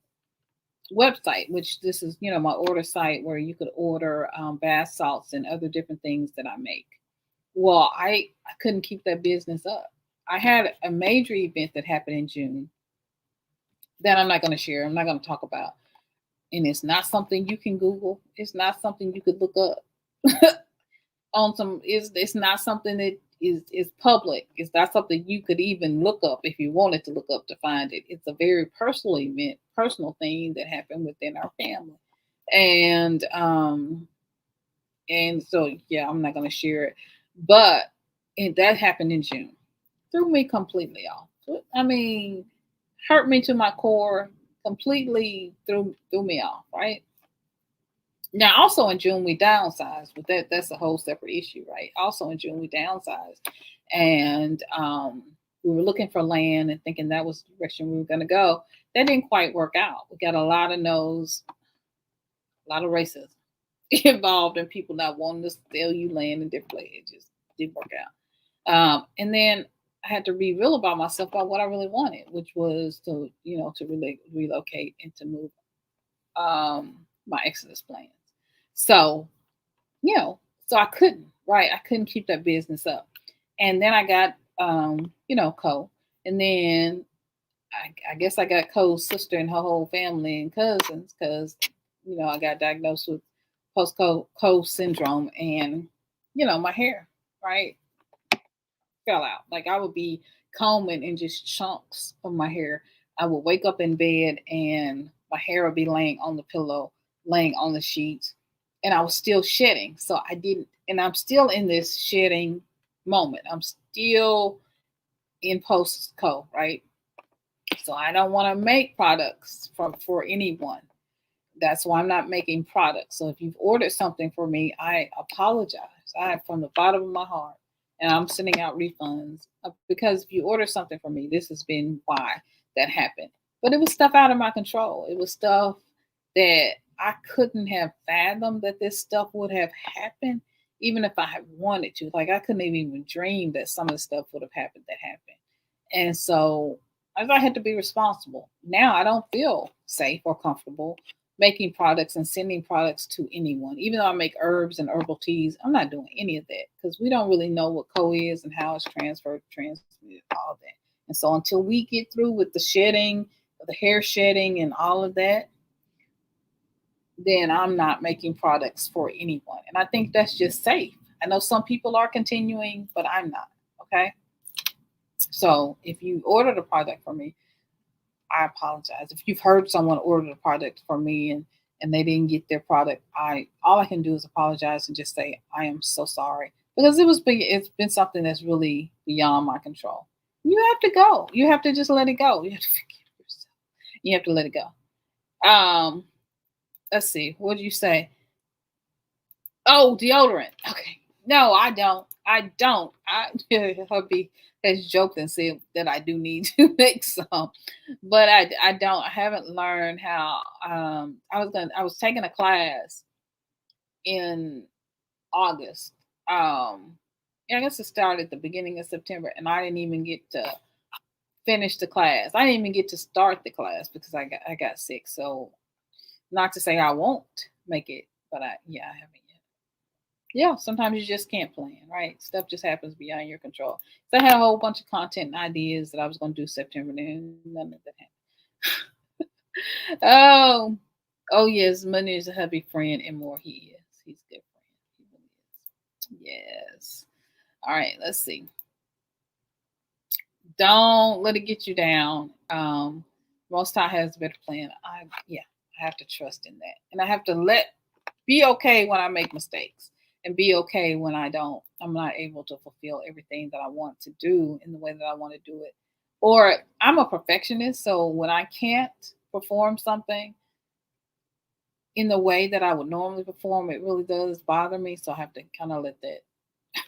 website, which this is, my order site where you could order bath salts and other different things that I make. Well, I couldn't keep that business up. I had a major event that happened in June that I'm not going to share. I'm not going to talk about. And it's not something you can Google. It's not something you could look up on some. It's not something that is public. It's not something you could even look up if you wanted to look up to find it. It's a very personal event, personal thing that happened within our family. And so, yeah, I'm not going to share it. But that happened in June. Threw me completely off. I mean, hurt me to my core, completely threw me off, right? Now, also in June, we downsized, but that's a whole separate issue, right? Also in June, we downsized. And we were looking for land and thinking that was the direction we were going to go. That didn't quite work out. We got a lot of no's, a lot of racism involved, and people not wanting to sell you land in different places. It just didn't work out. And then I had to be real about myself, about what I really wanted, which was to really relocate and to move my Exodus plans. So, so I couldn't, right? I couldn't keep that business up. And then I got, Co. And then I guess I got Co's sister and her whole family and cousins because, I got diagnosed with post-Co syndrome, and, my hair, right, fell out. Like I would be combing in just chunks of my hair. I would wake up in bed and my hair would be laying on the pillow, laying on the sheets. and I was still shedding. So I didn't, and I'm still in this shedding moment. I'm still in post-co, right? So I don't want to make products for anyone. That's why I'm not making products. So if you've ordered something for me, I apologize. From the bottom of my heart, and I'm sending out refunds because if you order something for me, this has been why that happened. But it was stuff out of my control. It was stuff that I couldn't have fathomed that this stuff would have happened, even if I had wanted to. Like I couldn't have even dreamed that some of the stuff would have happened that happened. And so I had to be responsible. Now I don't feel safe or comfortable making products and sending products to anyone. Even though I make herbs and herbal teas, I'm not doing any of that because we don't really know what co is and how it's transmitted, all that. And so until we get through with the shedding, the hair shedding and all of that, then I'm not making products for anyone. And I think that's just safe. I know some people are continuing, but I'm not. Okay. So if you ordered a product for me, I apologize. If you've heard someone order a product for me and they didn't get their product, all I can do is apologize and just say I am so sorry because it's been something that's really beyond my control. You have to go. You have to just let it go. You have to forgive yourself. You have to let it go. Let's see. What did you say? Oh, deodorant. Okay. No, I don't. Hubby has joked and said that I do need to make some, but I don't. I haven't learned how. I was taking a class in August. Yeah, I guess it started at the beginning of September, and I didn't even get to finish the class. I didn't even get to start the class because I got sick. So, not to say I won't make it, but I haven't yet. Yeah, sometimes you just can't plan, right? Stuff just happens beyond your control. So I had a whole bunch of content and ideas that I was going to do September, and none of that happened. Oh yes, money is a hubby friend and more. He is. He's a good friend. He really is. Yes. All right. Let's see. Don't let it get you down. Most High has a better plan. I have to trust in that, and I have to be okay when I make mistakes and be okay when I'm not able to fulfill everything that I want to do in the way that I want to do it. Or I'm a perfectionist, so when I can't perform something in the way that I would normally perform, it really does bother me. So I have to kind of let that I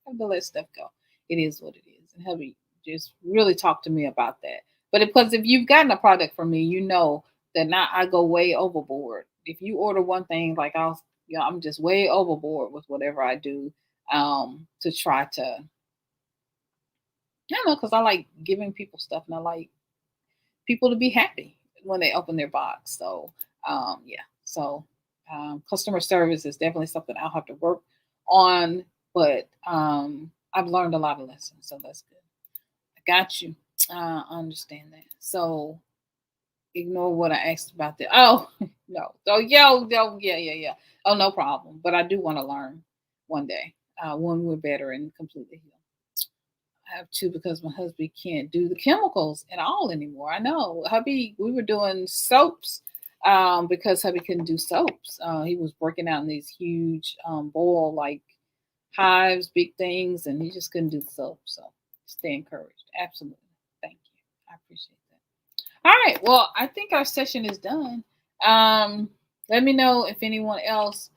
have to let stuff go. It is what it is. And hubby just really talk to me about that. But because if you've gotten a product from me, you know that now I go way overboard. If you order one thing, like I'm just way overboard with whatever I do to try to, I don't know, because I like giving people stuff and I like people to be happy when they open their box. So, yeah. So, customer service is definitely something I'll have to work on, but I've learned a lot of lessons, so that's good. I got you. I understand that. So, ignore what I asked about that. Oh no. So yeah. Oh, no problem. But I do want to learn one day when we're better and completely healed. I have to because my husband can't do the chemicals at all anymore. I know. Hubby, we were doing soaps because hubby couldn't do soaps. He was working out in these huge boil like hives, big things, and he just couldn't do the soap. So stay encouraged. Absolutely. Thank you. I appreciate that. All right. Well, I think our session is done. Let me know if anyone else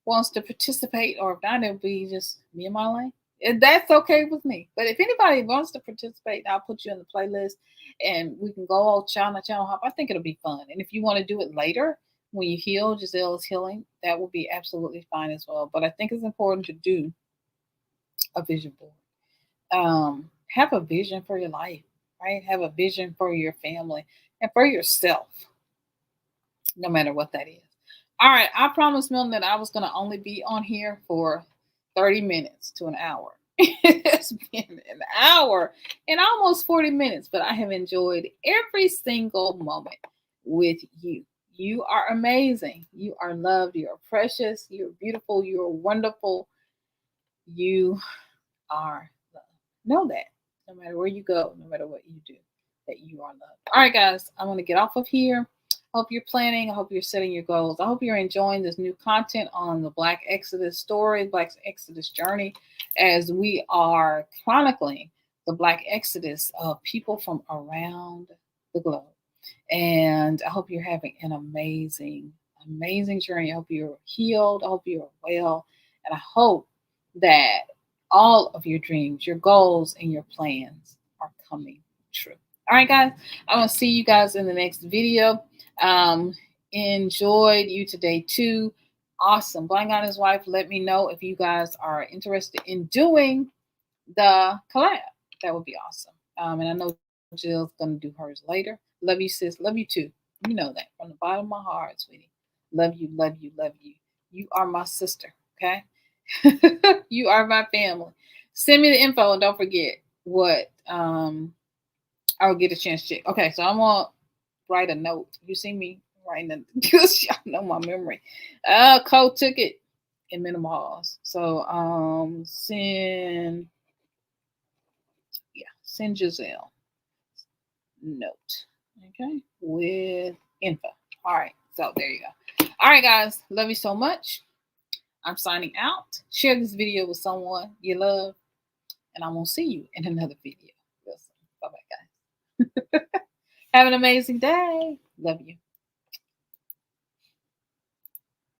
wants to participate, or if not, it'll be just me and my lane. That's okay with me. But if anybody wants to participate, I'll put you in the playlist and we can go all channel hop. I think it'll be fun. And if you want to do it later when you heal, Giselle is healing, that will be absolutely fine as well. But I think it's important to do a vision board. Have a vision for your life, right? Have a vision for your family and for yourself, no matter what that is. All right, I promised Milton that I was going to only be on here for 30 minutes to an hour. It's been an hour and almost 40 minutes, but I have enjoyed every single moment with you. You are amazing. You are loved. You are precious. You're beautiful. You are wonderful. You are loved. Know that no matter where you go, no matter what you do, that you are loved. All right, guys, I'm going to get off of here. Hope you're planning. I hope you're setting your goals. I hope you're enjoying this new content on the Black Exodus story, Black Exodus journey, as we are chronicling the Black Exodus of people from around the globe. And I hope you're having an amazing, amazing journey. I hope you're healed. I hope you're well. And I hope that all of your dreams, your goals, and your plans are coming true. All right, guys. I want to see you guys in the next video. Enjoyed you today too. Awesome. Blind Guy and his wife, let me know if you guys are interested in doing the collab. That would be awesome. And I know Jill's gonna do hers later. Love you, sis. Love you too. You know that from the bottom of my heart, sweetie. Love you, love you, love you. You are my sister, okay? You are my family. Send me the info and don't forget what I'll get a chance to check. Okay, so I'm gonna write a note. You see me writing a because y'all know my memory. Cole took it in minimals. So send Giselle note. Okay, with info. All right, so there you go. All right, guys, love you so much. I'm signing out. Share this video with someone you love, and I'm gonna see you in another video. Bye bye, guys. Have an amazing day. Love you.